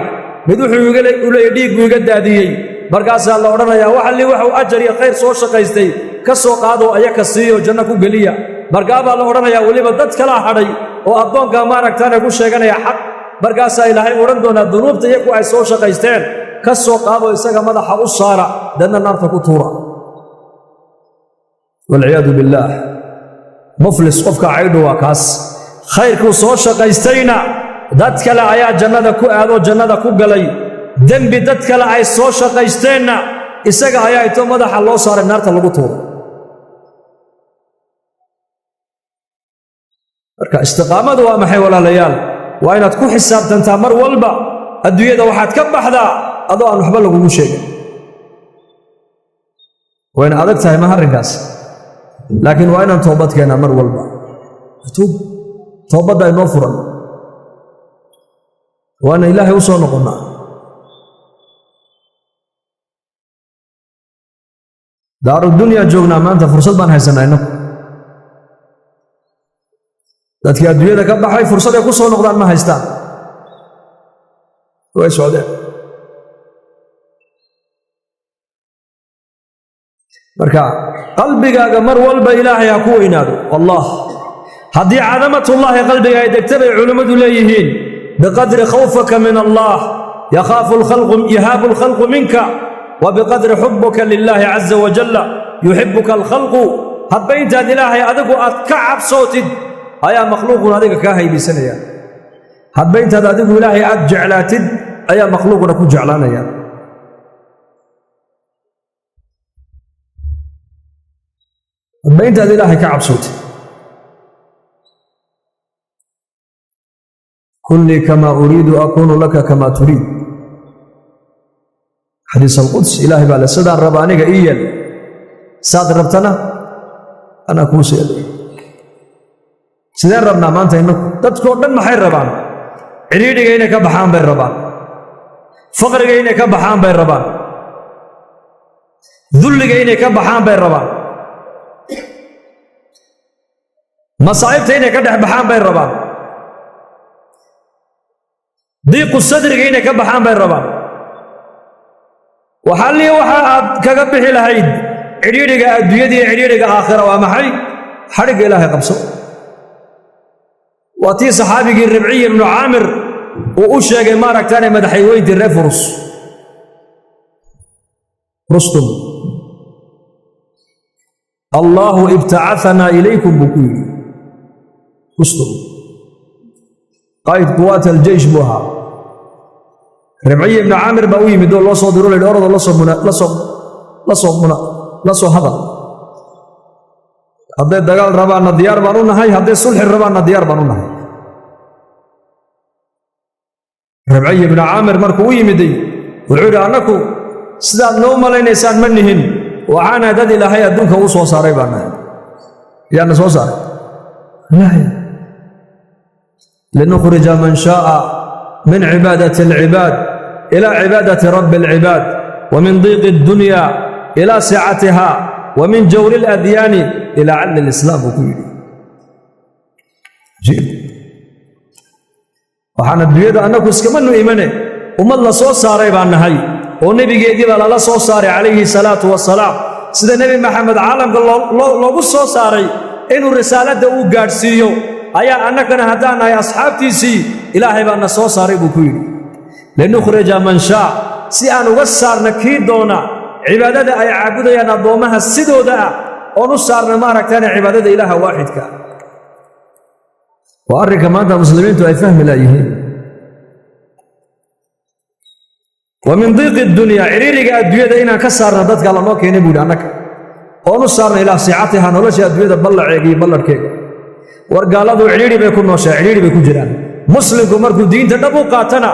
mid wuxuu iga leeyahay dhiig buu iga daadiyay markaas la oranayaa waxa li waxa uu ajar iyo khayr soo shaqaystay ka soo qaado ayaka siiyo janno ku galiya markaaba la oranayaa waliba dad kala hadhay oo adoonka ma aragtaan ku sheeganaya xaq markaas ilaahay oran doona dunuubta iyagu ay soo shaqaysteen كسو قابو إساق مدح أصارا دانا النار تكتورا والعياذ بالله مفلس قفك عيدو وكاس خيركو صوشا قيستينا دادك لا عيا جنة كو أعدو جنة كو قلي دنبي دادك لا عي صوشا قيستينا إساق عيا إتو مدح الله صار النار تلقتورا marka istiqaamadu waa maxay walaalayaal waa inaad ku xisaabtantaa mar walba adduunyada waxaad ka baxdaa adoo aan waxba lagugu sheegin wayna adag tahay ma arrinkaas laakiin waa inaan toobad keenaa mar walba toobadda inoo furan waana ilaahay u soo noqonnaa daaru dunya joognaa maanta fursad baan haysanaa innagu dadkii adduunyada ka baxay fursad ay ku soo noqdaan ma haystaan way socdeen marka qalbigaaga mar walba ilaahay ha ku weynaado wallah haddii cadamatullaahi qalbiga ay degta bay culimmadu leeyihiin biqadri khawfaka min allah yahaabu alkhalqu minka wa biqadri xubuka lilaahi caza wajalla yuxibuka alkhalqu hadba intaad ilaahay adigu aad ka cabsootid ayaa makhluuqun adiga kaa haybaysanaya hadba intaad adigu ilaahay aad jeclaatid ayaa makhluuquna ku jeclaanaya hadba intaad ilaahay ka cabsootid كلي كما أريد أكون لك كما تريد حديث القدس إلهي بالله سدى الربانيك إيال ساد ربتنا أنا كوسي ألي سدى ربنا ما أنت إنك تذكر من محير ربان عريدي إنك بحام بين ربان فقر إنك بحام بين ربان ذل إنك بحام بين ربان مصائب إنك بحام بين ربان ضيق الصدر إنك كبحان بين ربان وحالي وحاد كقبح الهيد عريرك الدنيا عريرك آخرة ومحي حرق إلهي قبصه واتي صحابي الربعي بن عامر وأشياء مارك تاني مدحي ويد الرفرس رستم الله ابتعثنا إليكم بكوي رستم قائد قوات الجيش بوها ربعي بن عامر باوي مدول الله صدروا لي الأرض الله صو هذا هذا دجال ربنا ديار بانونا هاي هذا صلح ربنا ديار بانونا هاي ربعي بن عامر مركوي مدي والعود عنكو سداد نوم لين إنسان منهن وعانا دد إلى هاي الدنيا وصو صاري بانا يا ناس وصار لا لنخرج من شاء من عبادة العباد إلى عبادة رب العباد ومن ضيق الدنيا إلى سعتها ومن جور الأديان إلى عل الإسلام كله جيد وحنا الدنيا أنك اسكمنوا إيمانه وما الله صو صاري بأنها هاي والنبي جيب الله صو صاري عليه الصلاة والسلام سيد النبي محمد عالم الله صو صاري إنه الرسالة ده وقارسيو ayaa annagana haddaan nahay asxaabtiisii ilaahay baa na soo saaray buu ku yidhi linukhrija man shaa si aan uga saarna kii doona cibaadada ay caabudayaan addoommaha sidooda ah oon u saarna maaragtana cibaadada ilaaha waaxidka waa arrinka maanta muslimiintu ay fahmi laayihiin wa min diiqi dunya ciriiriga adduunyada inaan ka saarna dadka lanoo keenay buu yidhi annaga oon u saarna ilaa siicatiha nolosha adduunyada ballaceega iyo ballarhkeega wargaaladu ciriiri bay ku nooshaa ciriiri bay ku jiraan muslimku markuu diinta dhab u qaatana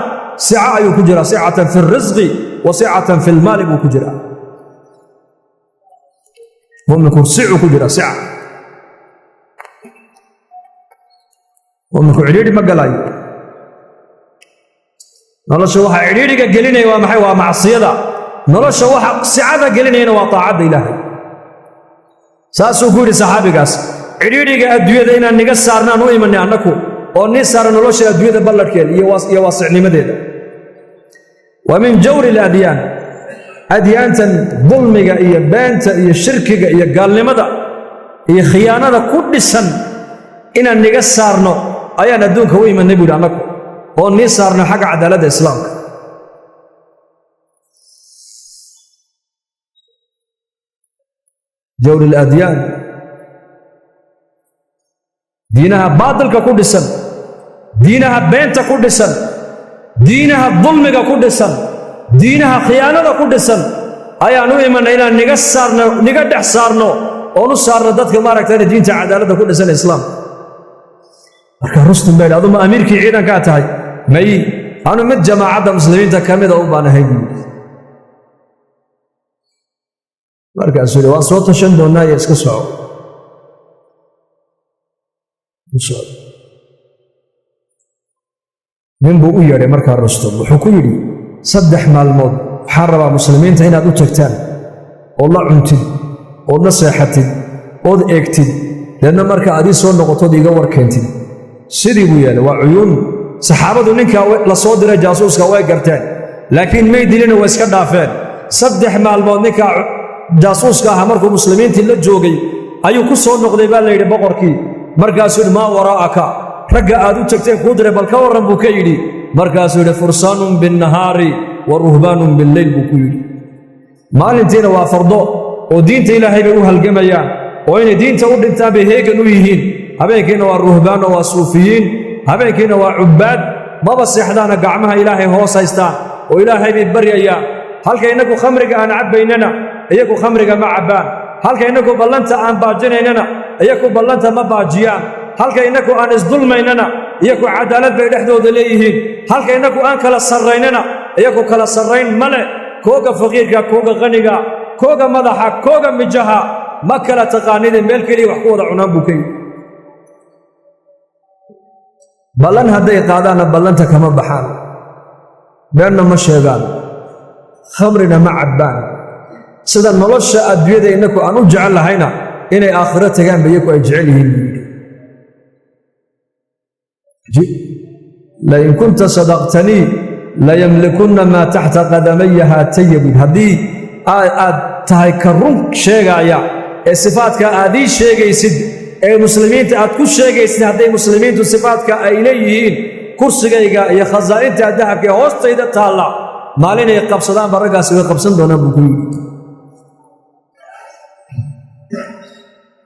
sica ayuu ku jiraa sicatan fi risqi wa sicatan fi lmaali buu ku jiraa muminku sicu ku jira sica muminku ciriiri ma galaayo nolosha waxa ciriiriga gelinaya waa maxay waa macsiyada nolosha waxa sicada gelinayana waa taacadda ilaahay saasuu ku yidhi saxaabigaas ciriiriga adduunyada inaan niga saarnaan u imanay annaku oo nii saara nolosha adduunyada ballarhkeeda iyo waasicnimadeeda wa min jawri aladyaan adyaantan dulmiga iyo beenta iyo shirkiga iyo gaalnimada iyo khiyaanada ku dhisan inaan niga saarno ayaan adduunka u imanay buu yidhi annaku oo nii saarno xagga cadaaladda islaamka jawri aladyaan diinaha baadilka ku dhisan diinaha beenta ku dhisan diinaha dulmiga ku dhisan diinaha khiyaanada ku dhisan ayaan u imanay inaan niga dhex saarno oon u saarno dadka maaragtayna diinta cadaaladda ku dhisan islaamka marka Rustum bay aduma amiirkii ciidanka tahay may aanu mid jamaacada muslimiinta kamida u baanahay markaas waa soo tashan doonaa iska soo nin buu u yeedhay markaa Rustum wuxuu ku yidhi 3 maalmood waxaan rabaa muslimiinta inaad u tagtaan oo la cuntid oo la seexatid oo eegtid deedna marka aad soo noqotod iga warkeentid sidii buu yeelay waa cuyuun saxaabadu ninka la soo diray jaasuuska way garteen laakiin may dilina way iska dhaafeen 3 maalmood ninka jaasuuska ah markuu muslimiintii la joogay ayuu ku soo noqday baa la yidhi boqorkii markaasuu ma waraaka ragga aad u tagteen ku diray bal ka waran buu ka yidhi markaasuu yidhi fursaanun binnahaari wa ruhbaanun billayl buu ku yidhi maalintiina waa fardo oo diinta ilaahay bay u halgamayaan oo inay diinta u dhintaan bay heegan u yihiin habeenkiina waa ruhbaan oo waa suufiyiin habeenkiina waa cubbaad maba seexdaana gacmaha ilaahay hoos haystaan oo ilaahay bay baryayaan halka innagu khamriga aan cabbaynana iyagu khamriga ma cabbaan halka innagu ballanta aan baajinaynana iyagu ballanta ma baajiyaan halka innagu aan isdulmaynana iyagu cadaalad bay dhexdooda leeyihiin halka innagu aan kala sarraynana iyagu kala sarrayn male kooga faqiirka kooga qaniga kooga madaxa kooga mijaha ma kala taqaanide meel keliya wax ku wada cunaan buu ka yidhi ballan hadday qaadaanna ballanta kama baxaan beenna ma sheegaan khamrina ma cabbaan sida nolosha adduunyada innagu aan u jecel lahayna inay aakhiro tagaan ba iyagu ay jecel yihiin buu yidhi lain kunta sadaqtanii layamlikunna maa taxta qadamaya haataya bud haddii aad tahay ka run sheegaya ee sifaadka aad ii sheegaysid ee muslimiinta aad ku sheegaysid hadday muslimiintu sifaadka ay leeyihiin kursigayga iyo khasaa'inta dahabka ee hoostayda taalla maalinay qabsadaanba raggaasi way qabsan doonaan buu ku yidhi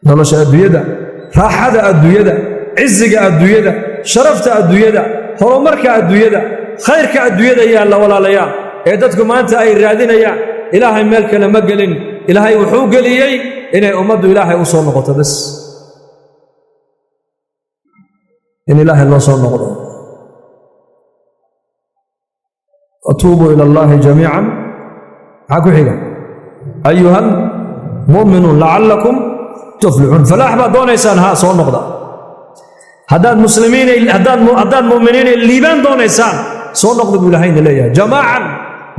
nolosha adduunyada raaxada adduunyada ciziga adduunyada sharafta adduunyada horumarka adduunyada khayrka adduunyada yaalla walaalayaal ee dadku maanta ay raadinayaan ilaahay meel kale ma gelin ilaahay wuxuu geliyey inay ummaddu ilaahay u soo noqoto bas in ilaahay loo soo noqdo atuubuu ila allaahi jamiican maxaa ku xiga ayuha almu'minuun lacallakum tuflixuun falaax baad doonaysaan haa soo noqda haddaad mu'miniin liibaan doonaysaan soo noqda buu ilaahayna leeyahay jamaacan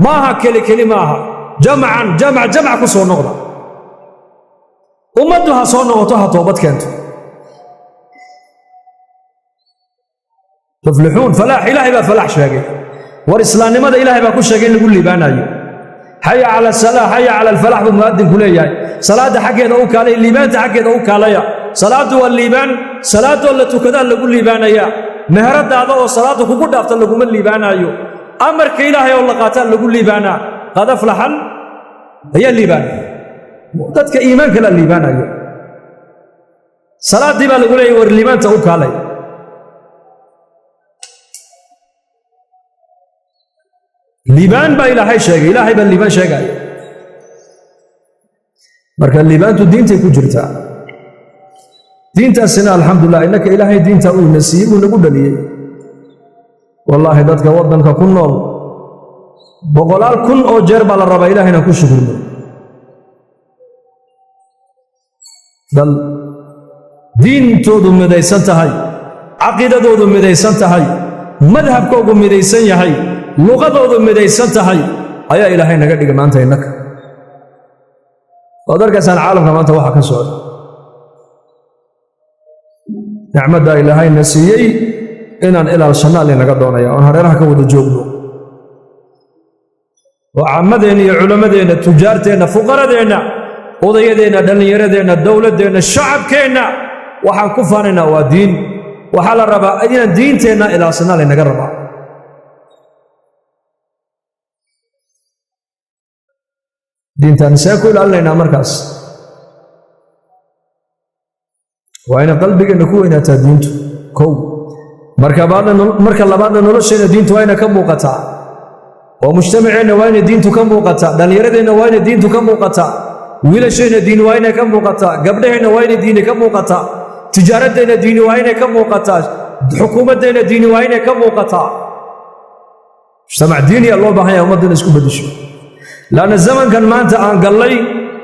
maaha keli maaha jamcan jamac ku soo noqda ummaddu ha soo noqoto ha toobad keento tuflixuun falaax ilaahay baa falaax sheegay war islaamnimada ilaahay baa ku sheegay in lagu liibaanayo xaya cala asalaa xaya cala alfalax buu mu'adinku leeyahay salaadda xaggeeda u kaalay liibaanta xaggeeda u kaalaya salaaddu waa liibaan salaadoo la tukadaa lagu liibaanayaa meheradaada oo salaaddu kugu dhaafta laguma liibaanaayo amarka ilaahay oo la qaataa lagu liibaanaa qad aflaxal ayaa liibaana dadka iimaanka la liibaanayo salaaddii baa lagu leeyahay war liibaanta u kaalay liibaan baa ilaahay sheegay ilaahay baa liibaan sheegaya marka liibaantu diintay ku jirtaa diintaasina alxamdulilah innaka ilaahay diinta uu ina siiyey uu nagu dhaliyey wallaahi dadka waddanka ku nool 100,000 oo jeer baa la rabaa ilaahayna ku shukrino bal diintoodu midaysan tahay caqiidadoodu midaysan tahay madhabkoodu midaysan yahay luqadoodu midaysan tahay ayaa ilaahay naga dhigay maanta innaka oo darkaasaan caalamka maanta waxa ka socda nicmadda ilaahayna siiyey inaan ilaalshanno allinaga doonaya oon hareeraha ka wada joogno oo caammadeenna iyo culammadeenna tujaarteenna fuqaradeenna odayadeenna dhallinyaradeenna dowladdeenna shacabkeenna waxaan ku faanaynaa waa diin waxaa la rabaa inaan diinteenna ilaalshanno allinaga rabaa diintaan see ku ilaalinaynaa markaas waa inay qalbigeenna ku weynaataa diintu kow marka labaadna nolosheenna diintu waa inay ka muuqataa oo mujtamaceenna waa inay diintu ka muuqataa dhallinyaradeenna waa inay diintu ka muuqataa wiilasheenna diini waa inay ka muuqataa gabdhaheenna waa inay diini ka muuqataa tijaaradeenna diini waa inay ka muuqataa حكومتنا ديني وين كم وقطع مجتمع ديني الله بحيا ومدن اسكو بدش لأن الزمن كان ما أنت قال لي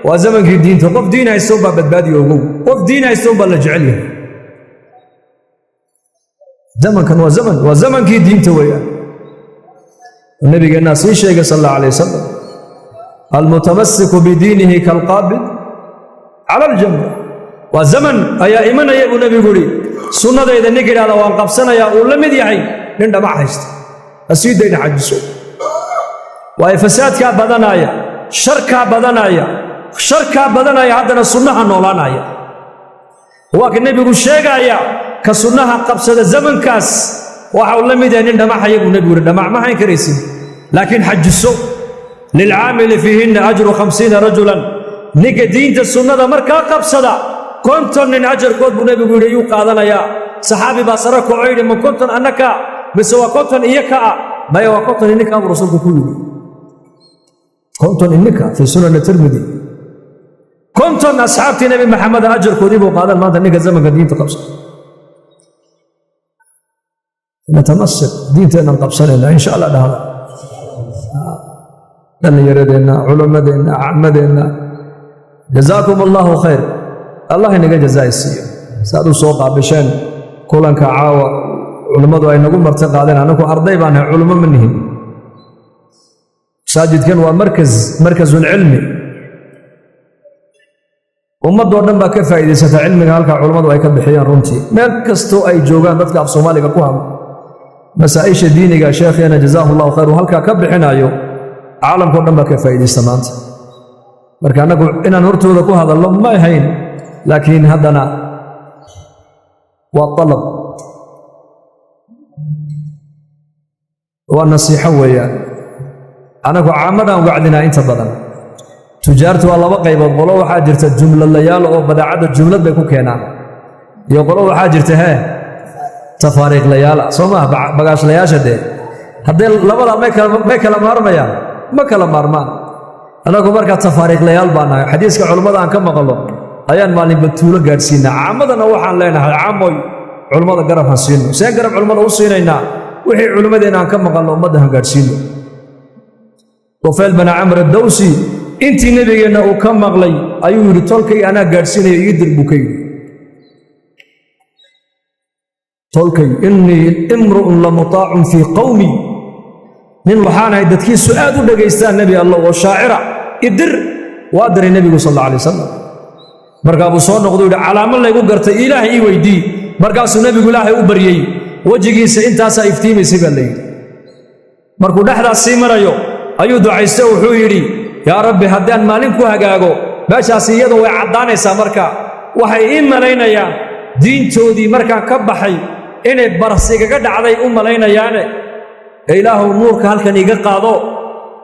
وزمن في الدين تقف دين هيستوبها بدبادي وقو قف دين هيستوبها لجعلها زمن كان وزمن كي دين تويا النبي قال الناس شيء صلى الله عليه وسلم المتمسك بدينه كالقابض على الجمر وزمن أي إيمان أي أبو نبي قولي سنة إذا نقل على وانقبسنا يا أولا مديعي نندى ما حيست أسيد دين حجسو وأي فساد كابدنايا شر كابدنايا عدنا السنة نولانايا وكان النبي يقول شيء يا كسنة قبسة زمن كاس وحاول مديعي نندى ما حيقول نبي قولي ما حين كريسين لكن حجسو للعامل فيهن أجر 50 رجلا نيجي دين السنة مركا قبسة كنتن من أجر كود بنبي يقول يقادنا يا صحابي بصرك وعيد من كنتن أنك بسوا كنتن إياك ما يوا كنتن إنك أمر رسولك كله كنتن إنك في سنن الترمذي كنتن أصحاب النبي محمد أجر كود وقادنا ما تنيك زمن دين تقبس نتمسك دين تنا قبسنا إن شاء الله هذا لن يردنا علماءنا عمدنا جزاكم الله خير الله ينجى جزاء السيئة سادو سوق بشان كلن كعاوة علماء أي نقول مرتقى علينا أنكم أرضي بانها علماء منهم ساجد كان مركز علمي وما دورنا ما كيف إذا ستعلمي هالك علماء أي كبحيان رمتي مركز تو أي جوجان تطلع في صومالي كوهم مسائش الديني يا شيخي أنا جزاه الله خير وهالك كبحنا أيو عالم كنا ما كيف إذا استمعت مركا نقول إن نرتو ذكو هذا الله ما يهين لكن هذانا والطلب والنصيحة ويا أنا عامدا وقعدنا أنت بدن تجارت والله بقى يبغوا حاجرت الجملة الليال أو بدأ عدد الجملة بيكون كينا يقولوا حاجرتها تفاريق ليال صوما بقاش لياش ده هذا لبلا ما كلام مرميا ما كلام مرمان أنا أقول مركز تفاريق ليال بانا حديث كعلماء عن كم قالوا أيان مالين بتولى قارسينا عمدنا وحنا لنا عموي علماء قرب حسينه سيقرب علماء وصينا وحي علماء عن كم قالوا مدها قارسينه طفيل بن عمرو الدوسي أنت نبينا وكم مغلي أيوه رتولكي أنا قارسينه يدر بكي تولكي إني امرؤ لمطاع في قومي من وحانا يدتكي سؤال دقيستان النبي الله والشاعرة إدر وأدري النبي صلى الله عليه وسلم مركا أبو صور نقول على ما الله يقول قرت إلهي ويدي مركا النبي يقول الله أبريي وجهي سإنتا سيفتيمي سيبالي مركو نحن السيمرة أيو دعيسته وحويري يا ربي هدان مالكو هقاقو باشا سيادو وعداني سامركا وحي إما لينا يا دين تودي مركا كبحي إني برسيك قد علي لينا يعني إله النور كهالكن يقاضو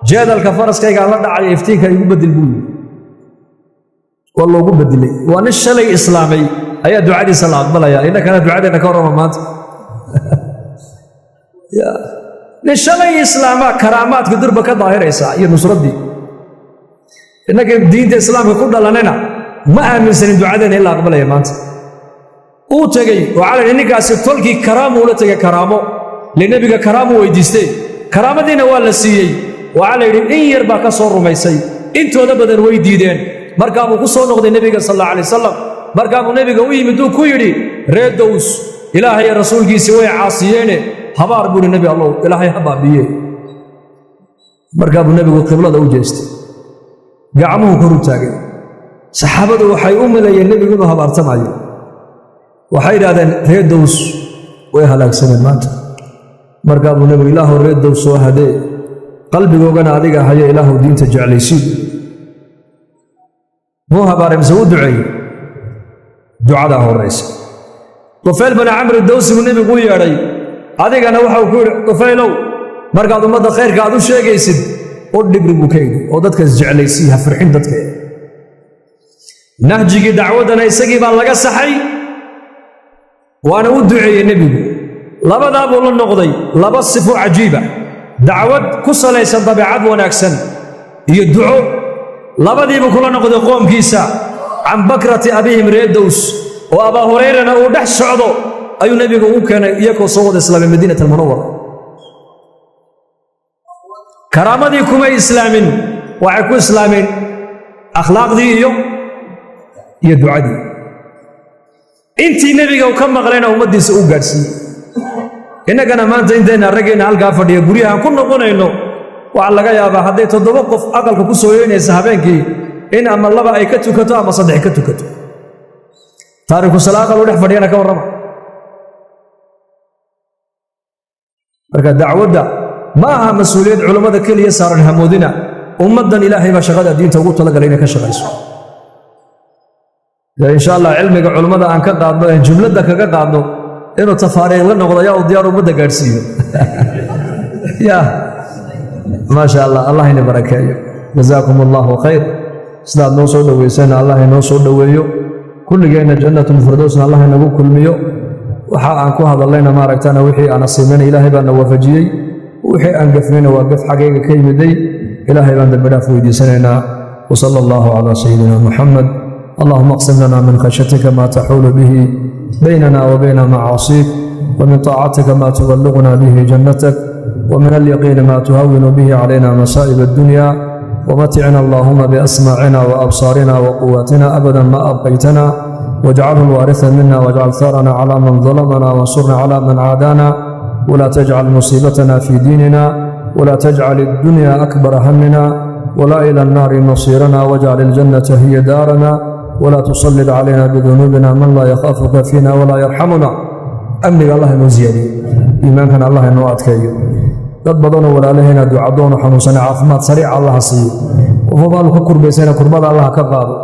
جاد الكفرس كي قال الله على يفتيك يبدل بول والله يبدل لي ونش لي إسلامي أي دعاء صلاة بلا يا إنك أنا دعاء نكرم مات يا نش لي إسلام كرامات قدر بك ظاهر إيسا يا نصرة دي إنك دين الإسلام يقول لنا ما أمن سن دعاء إلا قبل يا مات أو تجي وعلى إنك أسيتولك كرام ولا تجي كرامه لنبي كرامه ويديستي كرامة دينا ولا سيئي وعلى إن يربى كسر رميسي إنتو نبدأ ويديدين مركابو كسر نقد النبي صلى الله عليه وسلم مركابو النبي قوي مدو كويري ريدوس إلهي الرسول جي سوي عاصيين حبار بول النبي الله إلهي حبابيه مركابو النبي قبله دو جيست قعمه كرو تاقي صحابته وحي لي النبي قلوا حبار تمايو وحي هذا ريدوس ويهلاك سنة مات مركابو النبي إله ريدوس وهدي قلبي وقنا عليك حيا إله دين تجعلي سيد مو هبار مسوي دعاء الرئيس طفيل بن عمرو الدوسي من النبي يقول يا ري هذيك أنا وحى وكور طفيلو مركز مدة خير قادو شيء يسد ودق ربوكين ودتك تجعلي سيها فرحين دتك نهجي دعوتنا يسقي بالله صحي وأنا ودعي النبي لبدا بقول النقضي لبا صفة عجيبة دعوة كسر ليس طبيعة ونكسن يدعو لبدي بكل نقضي قوم كيسا عن بكرة أبيهم ريدوس وأبا هريرة ودح سعده أي نبي كان يكو صوت إسلام مدينة المنورة كرامة كما إسلام وعكو إسلام أخلاق دي يدعى دي intii nabiga uu ka maqlayna ummadiisa u gaarsiin inagana maanta intayna ragayna halka fadhiyo guriyaha ku noqonayno waxa laga yaabaa haday 7 qof aqalka ku soo yeeynaysa habeenkii in ama laba ay ka tukato ama saddex ka tukato taariikhdu salaada loo dhex fadhiyana ka warrama marka dacwada ma aha mas'uuliyad culimada kaliya saaran hamoodina ummadan ilaahay ba shaqada diinta ugu talagalay inay ka shaqayso إن شاء الله علمك علماء أنك قادنا جملة كذا قادنا إنه تفارق لنا قضايا وديار ومدة قارسيه يا ما شاء الله الله يبارك جزاكم الله خير سلام نوصل دويسنا الله نوصل دويو كل جينا جنة الفردوس الله نبوك كل ميو وحق عنكو هذا الله ما ركتنا وحي أنا صيمنا إلهي بأن وفجي وحي أنقفنا وقف حقيقة كيمدي إلهي بأن البداف ويدي سننا وصلى الله على سيدنا محمد اللهم اقسم لنا من خشيتك ما تحول به بيننا وبين معاصيك ومن طاعتك ما تبلغنا به جنتك ومن اليقين ما تهون به علينا مصائب الدنيا ومتعنا اللهم بأسماعنا وأبصارنا وقواتنا أبدا ما أبقيتنا واجعله الوارث منا واجعل ثارنا على من ظلمنا وانصرنا على من عادانا ولا تجعل مصيبتنا في ديننا ولا تجعل الدنيا أكبر همنا ولا إلى النار مصيرنا واجعل الجنة هي دارنا ولا تسلط علينا بذنوبنا من لا يخافك فينا ولا يرحمنا أمنك الله نزيادي إيمانك الله نوعدك dad badan oo walaalaheena ducadoon xanuunsan caafimaad sariic Allah siiyo wafadal ku kurbaysan kurbada Allah ka qaado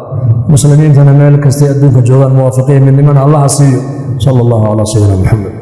muslimiintana meel kasta adduunka joogan muwaafiqiin min Allah siiyo sallallahu alayhi wa sallam Muhammad